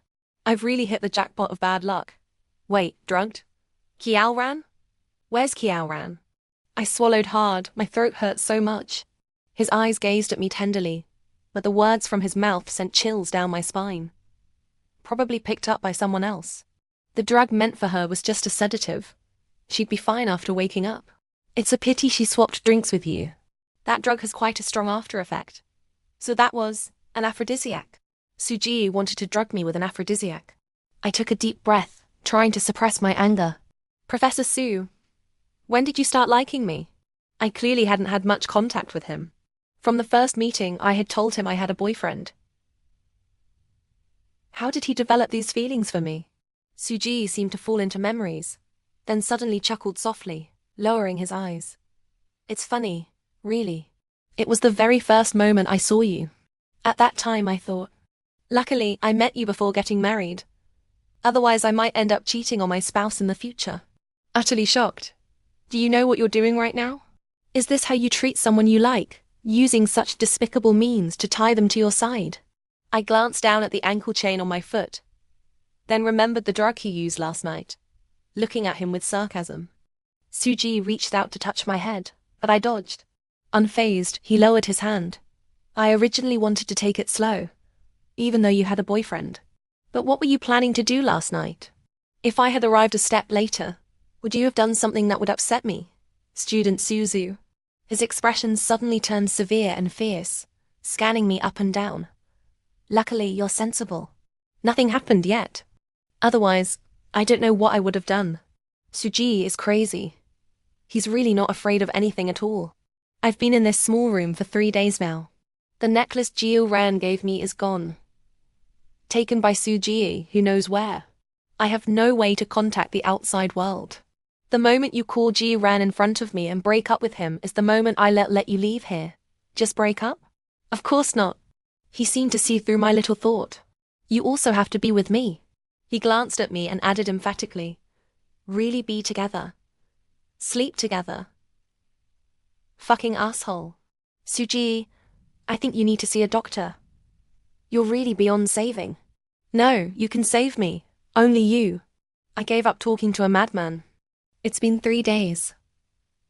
I've really hit the jackpot of bad luck. Wait, drugged? Kiaoran? Where's Kiaoran? I swallowed hard, my throat hurt so much. His eyes gazed at me tenderly, but the words from his mouth sent chills down my spine. Probably picked up by someone else. The drug meant for her was just a sedative. She'd be fine after waking up. It's a pity she swapped drinks with you. That drug has quite a strong after effect. So that was an aphrodisiac. Su Xue wanted to drug me with an aphrodisiac. I took a deep breath, trying to suppress my anger. Professor Su, when did you start liking me? I clearly hadn't had much contact with him. From the first meeting, I had told him I had a boyfriend. How did he develop these feelings for me? Su Xue seemed to fall into memories, then suddenly chuckled softly, lowering his eyes. It's funny, really. It was the very first moment I saw you. At that time I thought, luckily I met you before getting married. Otherwise I might end up cheating on my spouse in the future. Utterly shocked. Do you know what you're doing right now? Is this how you treat someone you like, using such despicable means to tie them to your side? I glanced down at the ankle chain on my foot, then remembered the drug he used last night, looking at him with sarcasm. Su Xue reached out to touch my head, but I dodged. Unfazed, he lowered his hand. I originally wanted to take it slow, even though you had a boyfriend. But what were you planning to do last night? If I had arrived a step later, would you have done something that would upset me? Student Su Xue. His expression suddenly turned severe and fierce, scanning me up and down. Luckily, you're sensible. Nothing happened yet. Otherwise, I don't know what I would have done. Su Xue is crazy. He's really not afraid of anything at all. I've been in this small room for 3 days now. The necklace Jiu Ran gave me is gone. Taken by Su Xue, who knows where. I have no way to contact the outside world. The moment you call Jiu Ran in front of me and break up with him is the moment I let you leave here. Just break up? Of course not. He seemed to see through my little thought. You also have to be with me. He glanced at me and added emphatically, really be together. Sleep together. Fucking asshole. Su Xue, I think you need to see a doctor. You're really beyond saving. No, you can save me. Only you. I gave up talking to a madman. It's been 3 days.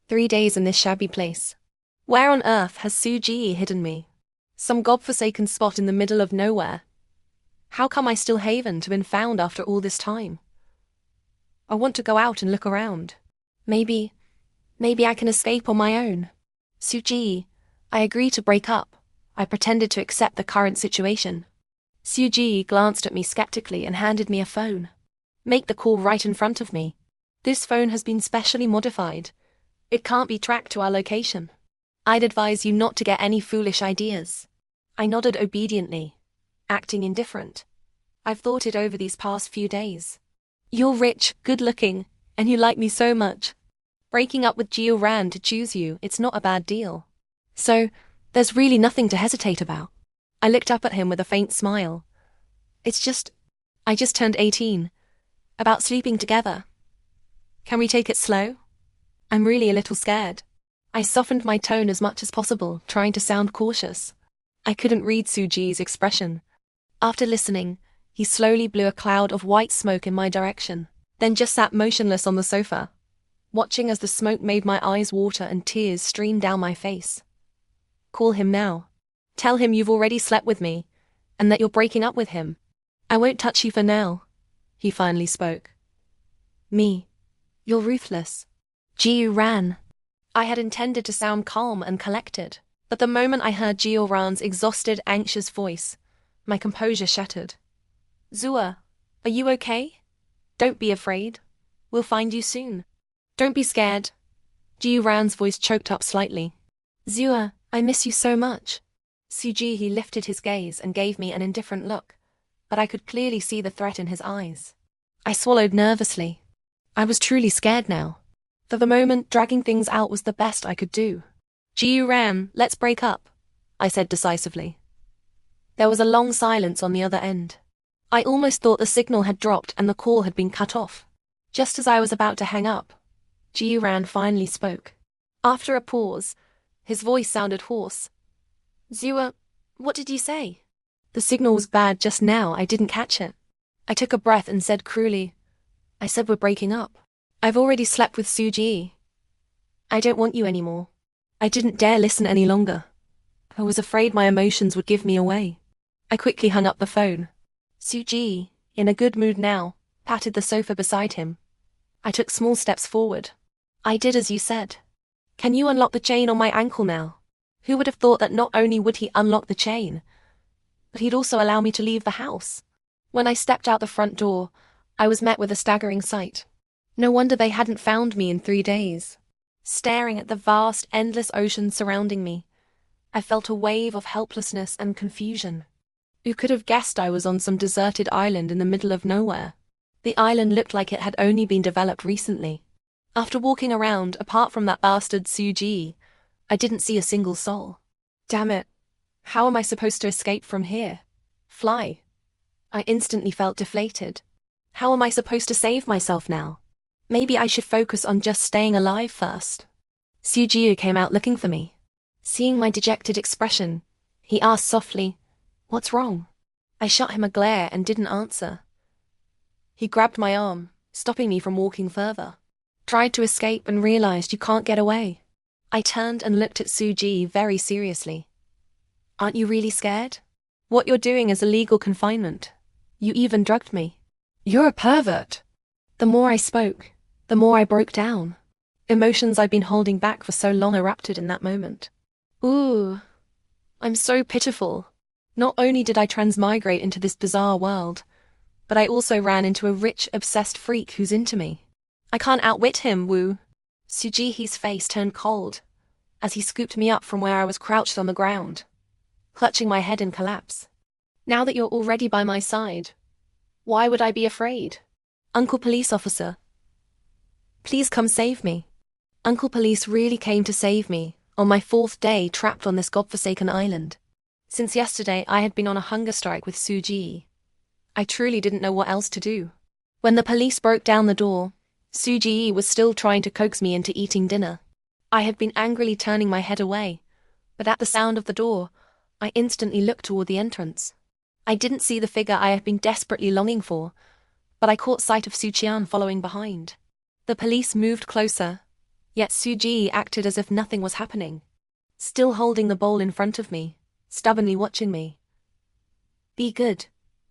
3 days in this shabby place. Where on earth has Su Xue hidden me? Some godforsaken spot in the middle of nowhere. How come I still haven't been found after all this time? I want to go out and look around. Maybe I can escape on my own. Su Xue, I agree to break up. I pretended to accept the current situation. Su Xue glanced at me skeptically and handed me a phone. Make the call right in front of me. This phone has been specially modified. It can't be tracked to our location. I'd advise you not to get any foolish ideas. I nodded obediently, acting indifferent. I've thought it over these past few days. You're rich, good-looking, and you like me so much. Breaking up with Jiu Ran to choose you, it's not a bad deal. So, there's really nothing to hesitate about. I looked up at him with a faint smile. I just turned 18. About sleeping together. Can we take it slow? I'm really a little scared. I softened my tone as much as possible, trying to sound cautious. I couldn't read Su Xue's expression. After listening, he slowly blew a cloud of white smoke in my direction, then just sat motionless on the sofa, watching as the smoke made my eyes water and tears streamed down my face. Call him now. Tell him you've already slept with me, and that you're breaking up with him. I won't touch you for now, he finally spoke. Me. You're ruthless. Jiu Ran. I had intended to sound calm and collected, but the moment I heard Jiu Ran's exhausted, anxious voice, my composure shattered. Xue, are you okay? Don't be afraid. We'll find you soon. Don't be scared. Jiu Ran's voice choked up slightly. Xue, I miss you so much. Su Xue lifted his gaze and gave me an indifferent look, but I could clearly see the threat in his eyes. I swallowed nervously. I was truly scared now. For the moment, dragging things out was the best I could do. Ji Ran, let's break up, I said decisively. There was a long silence on the other end. I almost thought the signal had dropped and the call had been cut off. Just as I was about to hang up, Ji Ran finally spoke. After a pause, his voice sounded hoarse. Xue, what did you say? The signal was bad just now, I didn't catch it. I took a breath and said cruelly, I said we're breaking up. I've already slept with Su Xue. I don't want you anymore. I didn't dare listen any longer. I was afraid my emotions would give me away. I quickly hung up the phone. Su Xue, in a good mood now, patted the sofa beside him. I took small steps forward. I did as you said. Can you unlock the chain on my ankle now? Who would have thought that not only would he unlock the chain, but he'd also allow me to leave the house? When I stepped out the front door, I was met with a staggering sight. No wonder they hadn't found me in 3 days. Staring at the vast, endless ocean surrounding me, I felt a wave of helplessness and confusion. Who could have guessed I was on some deserted island in the middle of nowhere? The island looked like it had only been developed recently. After walking around, apart from that bastard Su Xue, I didn't see a single soul. Damn it. How am I supposed to escape from here? Fly? I instantly felt deflated. How am I supposed to save myself now? Maybe I should focus on just staying alive first. Su Xue came out looking for me. Seeing my dejected expression, he asked softly, What's wrong? I shot him a glare and didn't answer. He grabbed my arm, stopping me from walking further. Tried to escape and realized you can't get away. I turned and looked at Su Xue very seriously. Aren't you really scared? What you're doing is illegal confinement. You even drugged me. You're a pervert. The more I spoke, the more I broke down. Emotions I'd been holding back for so long erupted in that moment. Ooh, I'm so pitiful. Not only did I transmigrate into this bizarre world, but I also ran into a rich, obsessed freak who's into me. I can't outwit him, Wu. Su Xi's face turned cold as he scooped me up from where I was crouched on the ground, clutching my head in collapse. Now that you're already by my side, why would I be afraid? Uncle Police Officer, please come save me. Uncle Police really came to save me on my 4th day trapped on this godforsaken island. Since yesterday, I had been on a hunger strike with Su Xue. I truly didn't know what else to do. When the police broke down the door, Su Xue was still trying to coax me into eating dinner. I had been angrily turning my head away, but at the sound of the door, I instantly looked toward the entrance. I didn't see the figure I had been desperately longing for, but I caught sight of Su Qian following behind. The police moved closer, yet Su Xue acted as if nothing was happening, still holding the bowl in front of me, stubbornly watching me. Be good.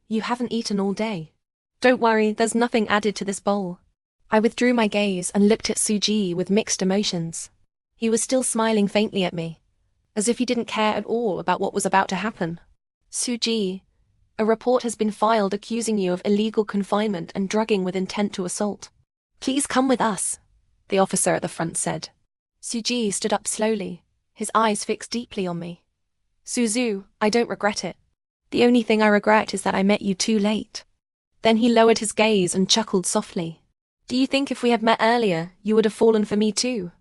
You haven't eaten all day. Don't worry, there's nothing added to this bowl. I withdrew my gaze and looked at Su Xue with mixed emotions. He was still smiling faintly at me, as if he didn't care at all about what was about to happen. Su Xue, a report has been filed accusing you of illegal confinement and drugging with intent to assault. Please come with us, the officer at the front said. Su Xue stood up slowly, his eyes fixed deeply on me. Su Xue, I don't regret it. The only thing I regret is that I met you too late. Then he lowered his gaze and chuckled softly. Do you think if we had met earlier, you would have fallen for me too?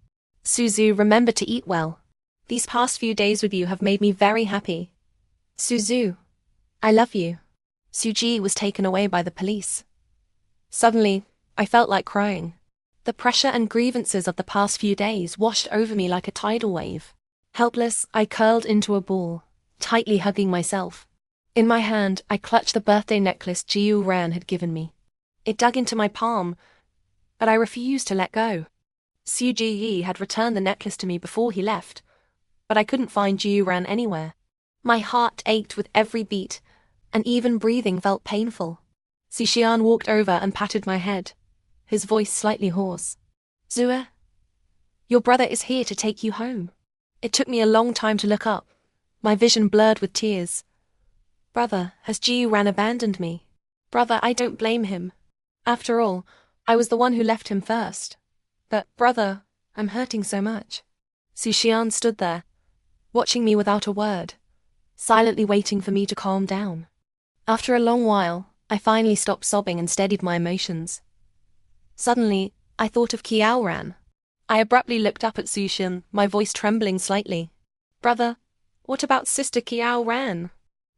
Su Xue, remember to eat well. These past few days with you have made me very happy. Su Xue, I love you. Su Xue was taken away by the police. Suddenly, I felt like crying. The pressure and grievances of the past few days washed over me like a tidal wave. Helpless, I curled into a ball, tightly hugging myself. In my hand, I clutched the birthday necklace Ji Ran had given me. It dug into my palm, but I refused to let go. Su Xue had returned the necklace to me before he left, but I couldn't find Ji Ran anywhere. My heart ached with every beat, and even breathing felt painful. Su Xian walked over and patted my head, his voice slightly hoarse. Xue, your brother is here to take you home. It took me a long time to look up, my vision blurred with tears. Brother, has Ji Ran abandoned me? Brother, I don't blame him. After all, I was the one who left him first. But, brother, I'm hurting so much. Su Xian stood there, watching me without a word, silently waiting for me to calm down. After a long while, I finally stopped sobbing and steadied my emotions. Suddenly, I thought of Qiao Ran. I abruptly looked up at Su Xue, my voice trembling slightly. Brother, what about Sister Qiao Ran?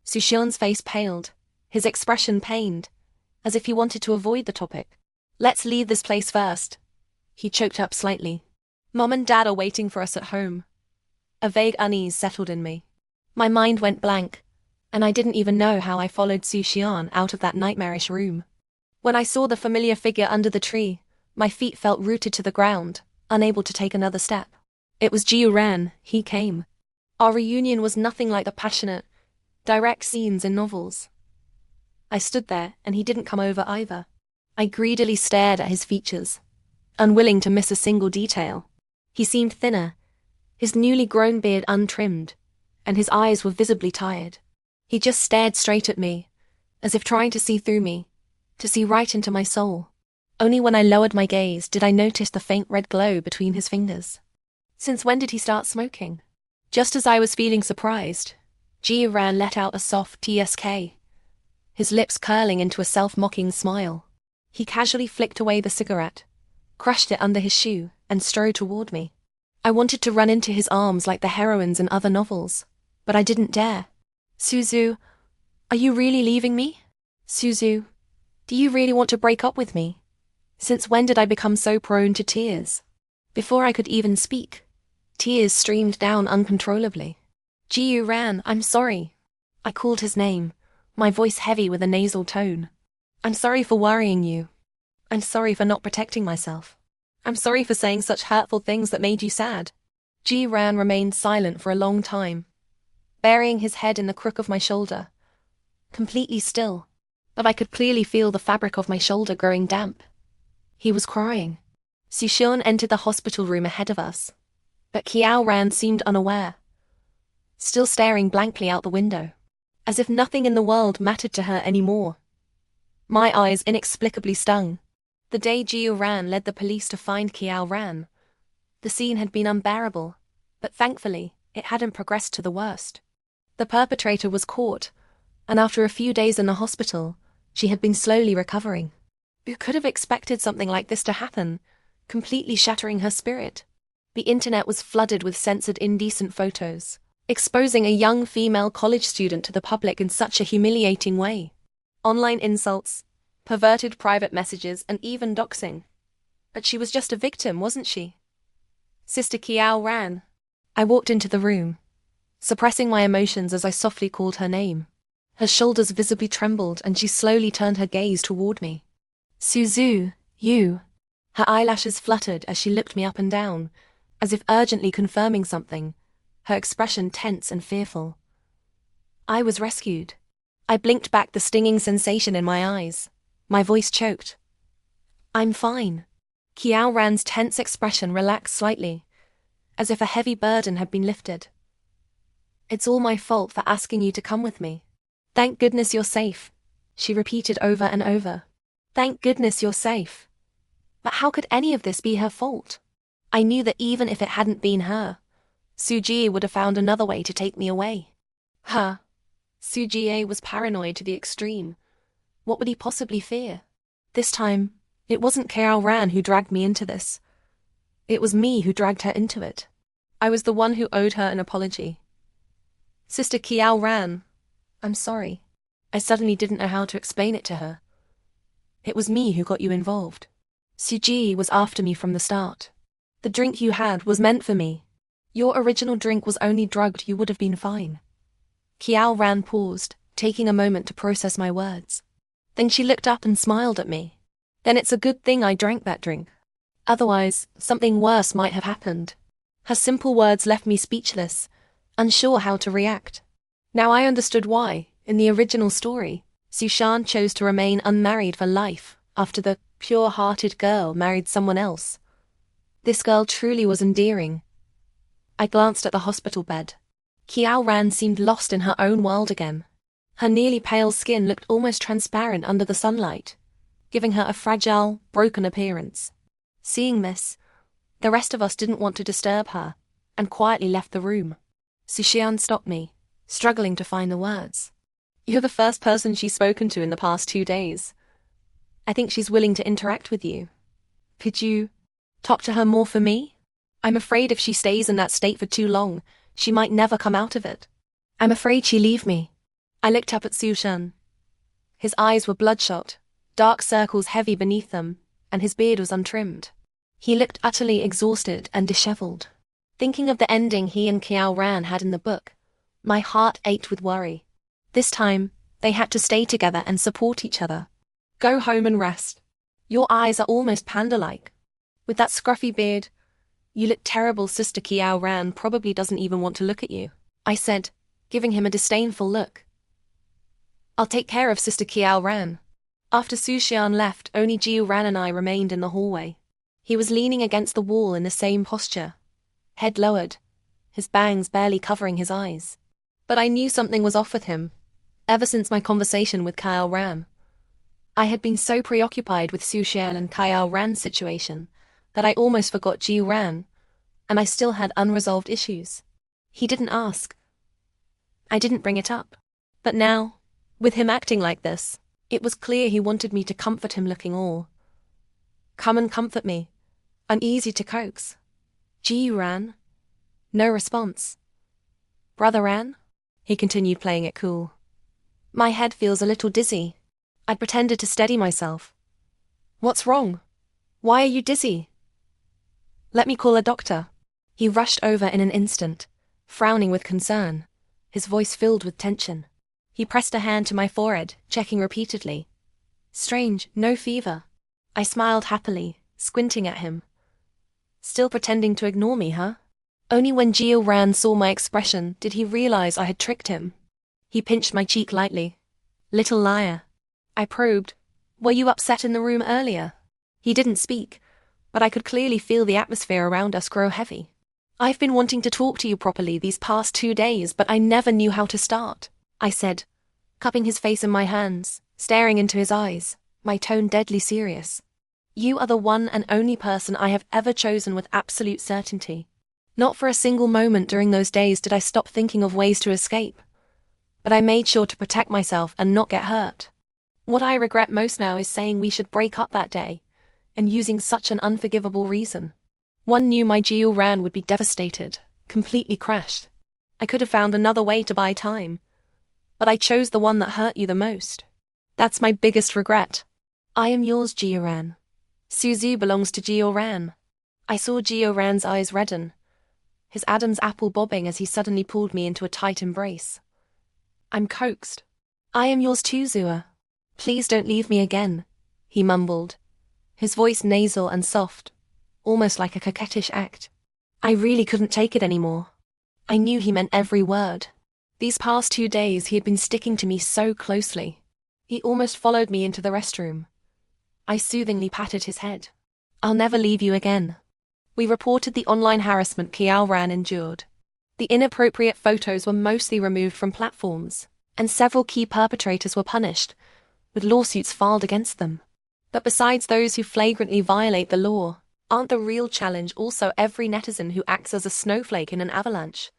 Su Xue's face paled, his expression pained, as if he wanted to avoid the topic. Let's leave this place first. He choked up slightly. Mom and Dad are waiting for us at home. A vague unease settled in me. My mind went blank, and I didn't even know how I followed Su Xue out of that nightmarish room. When I saw the familiar figure under the tree, my feet felt rooted to the ground, unable to take another step. It was Jiu Ran. He came. Our reunion was nothing like the passionate, direct scenes in novels. I stood there, and he didn't come over either. I greedily stared at his features, unwilling to miss a single detail. He seemed thinner, his newly grown beard untrimmed, and his eyes were visibly tired. He just stared straight at me, as if trying to see through me, to see right into my soul. Only when I lowered my gaze did I notice the faint red glow between his fingers. Since when did he start smoking? Just as I was feeling surprised, Jiu Ran let out a soft tsk, his lips curling into a self-mocking smile. He casually flicked away the cigarette, crushed it under his shoe, and strode toward me. I wanted to run into his arms like the heroines in other novels, but I didn't dare. Su Xue, are you really leaving me? Su Xue, do you really want to break up with me? Since when did I become so prone to tears? Before I could even speak, tears streamed down uncontrollably. Jiu Ran, I'm sorry. I called his name, my voice heavy with a nasal tone. I'm sorry for worrying you. I'm sorry for not protecting myself. I'm sorry for saying such hurtful things that made you sad. Jiu Ran remained silent for a long time, burying his head in the crook of my shoulder, completely still, but I could clearly feel the fabric of my shoulder growing damp. He was crying. Su Xue entered the hospital room ahead of us, but Qiao Ran seemed unaware, still staring blankly out the window, as if nothing in the world mattered to her anymore. My eyes inexplicably stung. The day Jiu Ran led the police to find Qiao Ran, the scene had been unbearable, but thankfully, it hadn't progressed to the worst. The perpetrator was caught, and after a few days in the hospital, she had been slowly recovering. Who could have expected something like this to happen, completely shattering her spirit? The internet was flooded with censored indecent photos, exposing a young female college student to the public in such a humiliating way. Online insults, perverted private messages, and even doxing. But she was just a victim, wasn't she? Sister Qiao Ran. I walked into the room, suppressing my emotions as I softly called her name. Her shoulders visibly trembled, and she slowly turned her gaze toward me. Su Xue, you. Her eyelashes fluttered as she looked me up and down, as if urgently confirming something, her expression tense and fearful. I was rescued. I blinked back the stinging sensation in my eyes. My voice choked. I'm fine. Qiao Ran's tense expression relaxed slightly, as if a heavy burden had been lifted. It's all my fault for asking you to come with me. Thank goodness you're safe, she repeated over and over. Thank goodness you're safe. But how could any of this be her fault? I knew that even if it hadn't been her, Su Xue would have found another way to take me away. Su Xue was paranoid to the extreme. What would he possibly fear? This time, it wasn't Qiao Ran who dragged me into this. It was me who dragged her into it. I was the one who owed her an apology. Sister Qiao Ran, I'm sorry. I suddenly didn't know how to explain it to her. It was me who got you involved. Su Xue was after me from the start. The drink you had was meant for me. Your original drink was only drugged, you would have been fine. Qiao Ran paused, taking a moment to process my words. Then she looked up and smiled at me. Then it's a good thing I drank that drink. Otherwise, something worse might have happened. Her simple words left me speechless, unsure how to react. Now I understood why, in the original story, Su Xue chose to remain unmarried for life after the pure-hearted girl married someone else. This girl truly was endearing. I glanced at the hospital bed. Qiao Ran seemed lost in her own world again. Her nearly pale skin looked almost transparent under the sunlight, giving her a fragile, broken appearance. Seeing this, the rest of us didn't want to disturb her, and quietly left the room. Su Xue stopped me, struggling to find the words. You're the first person she's spoken to in the past 2 days. I think she's willing to interact with you. Could you talk to her more for me? I'm afraid if she stays in that state for too long, she might never come out of it. I'm afraid she'll leave me. I looked up at Su Xue. His eyes were bloodshot, dark circles heavy beneath them, and his beard was untrimmed. He looked utterly exhausted and disheveled. Thinking of the ending he and Qiao Ran had in the book, my heart ached with worry. This time, they had to stay together and support each other. Go home and rest. Your eyes are almost panda-like. With that scruffy beard, you look terrible. Sister Qiao Ran probably doesn't even want to look at you, I said, giving him a disdainful look. I'll take care of Sister Qiao Ran. After Su Xue left, only Jiu Ran and I remained in the hallway. He was leaning against the wall in the same posture, head lowered, his bangs barely covering his eyes. But I knew something was off with him. Ever since my conversation with Qiao Ran, I had been so preoccupied with Su Xue and Qiao Ran's situation that I almost forgot Jiu Ran, and I still had unresolved issues. He didn't ask. I didn't bring it up. But now, with him acting like this, it was clear he wanted me to comfort him. Looking all. Come and comfort me. I'm easy to coax. Jiu Ran? No response. Brother Ran? He continued, playing it cool. My head feels a little dizzy. I pretended to steady myself. What's wrong? Why are you dizzy? Let me call a doctor. He rushed over in an instant, frowning with concern, his voice filled with tension. He pressed a hand to my forehead, checking repeatedly. Strange, no fever. I smiled happily, squinting at him. Still pretending to ignore me, huh? Only when Jiu Ran saw my expression did he realize I had tricked him. He pinched my cheek lightly. Little liar. I probed. Were you upset in the room earlier? He didn't speak, but I could clearly feel the atmosphere around us grow heavy. I've been wanting to talk to you properly these past 2 days, but I never knew how to start, I said, cupping his face in my hands, staring into his eyes, my tone deadly serious. You are the one and only person I have ever chosen with absolute certainty. Not for a single moment during those days did I stop thinking of ways to escape. But I made sure to protect myself and not get hurt. What I regret most now is saying we should break up that day, and using such an unforgivable reason. One knew my Jiu Ran would be devastated, completely crashed. I could have found another way to buy time, but I chose the one that hurt you the most. That's my biggest regret. I am yours, Jiu Ran. Su Xue belongs to Jiu Ran. I saw Jiu Ran's eyes redden, his Adam's apple bobbing as he suddenly pulled me into a tight embrace. I'm coaxed. I am yours too, Xue. Please don't leave me again, he mumbled, his voice nasal and soft, almost like a coquettish act. I really couldn't take it anymore. I knew he meant every word. These past 2 days he had been sticking to me so closely. He almost followed me into the restroom. I soothingly patted his head. I'll never leave you again. We reported the online harassment Qiao Ran endured. The inappropriate photos were mostly removed from platforms, and several key perpetrators were punished, with lawsuits filed against them. But besides those who flagrantly violate the law, aren't the real challenge also every netizen who acts as a snowflake in an avalanche?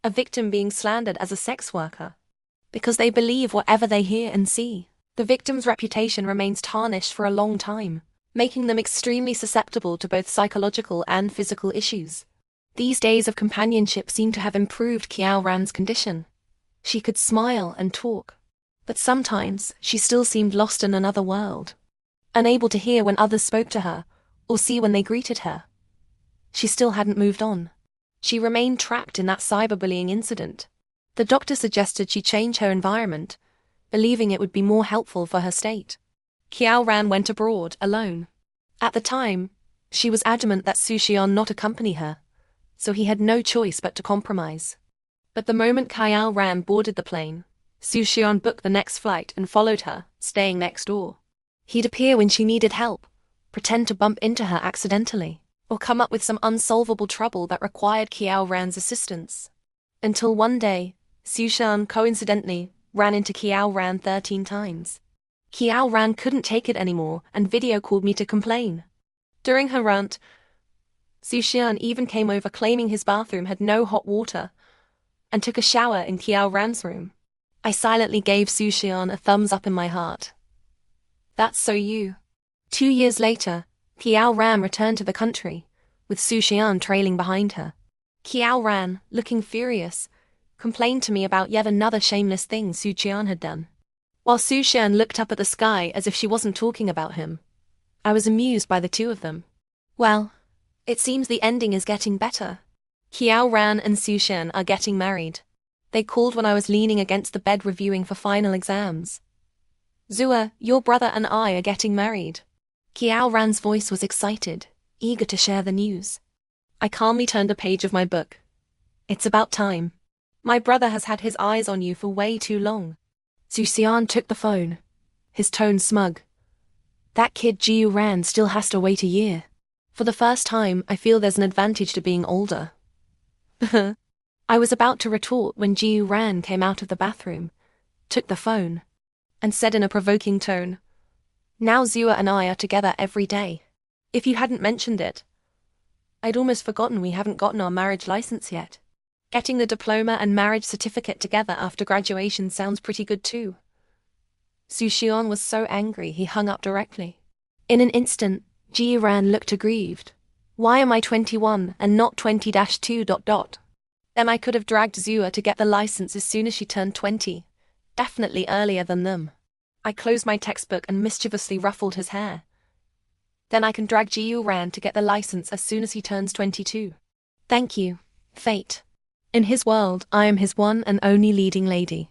A victim being slandered as a sex worker, because they believe whatever they hear and see. The victim's reputation remains tarnished for a long time, making them extremely susceptible to both psychological and physical issues. These days of companionship seemed to have improved Qiao Ran's condition. She could smile and talk, but sometimes she still seemed lost in another world, unable to hear when others spoke to her, or see when they greeted her. She still hadn't moved on. She remained trapped in that cyberbullying incident. The doctor suggested she change her environment, believing it would be more helpful for her state. Qiao Ran went abroad, alone. At the time, she was adamant that Su Xue not accompany her, so he had no choice but to compromise. But the moment Qiao Ran boarded the plane, Su Xue booked the next flight and followed her, staying next door. He'd appear when she needed help, pretend to bump into her accidentally, or come up with some unsolvable trouble that required Qiao Ran's assistance. Until one day, Su Xue coincidentally ran into Qiao Ran 13 times. Qiao Ran couldn't take it anymore and video called me to complain. During her rant, Su Xue even came over claiming his bathroom had no hot water and took a shower in Qiao Ran's room. I silently gave Su Xue a thumbs up in my heart. That's so you. 2 years later, Qiao Ran returned to the country, with Su Xue trailing behind her. Qiao ran, looking furious, complained to me about yet another shameless thing Su Xue had done. While Su Xue looked up at the sky as if she wasn't talking about him, I was amused by the two of them. Well, it seems the ending is getting better. Qiao Ran and Su Xue are getting married. They called when I was leaning against the bed reviewing for final exams. Xue, your brother and I are getting married. Qiao Ran's voice was excited, eager to share the news. I calmly turned a page of my book. It's about time. My brother has had his eyes on you for way too long. Su Xue took the phone, his tone smug. That kid Jiu Ran still has to wait a year. For the first time, I feel there's an advantage to being older. I was about to retort when Jiu Ran came out of the bathroom, took the phone, and said in a provoking tone, "Now Xue and I are together every day. If you hadn't mentioned it, I'd almost forgotten we haven't gotten our marriage license yet. Getting the diploma and marriage certificate together after graduation sounds pretty good too." Su Xue was so angry he hung up directly. In an instant, Jiu Ran looked aggrieved. Why am I 21 and not 20-2? Then I could have dragged Xue to get the license as soon as she turned 20. Definitely earlier than them. I closed my textbook and mischievously ruffled his hair. Then I can drag Jiu Ran to get the license as soon as he turns 22. Thank you, fate. In his world, I am his one and only leading lady.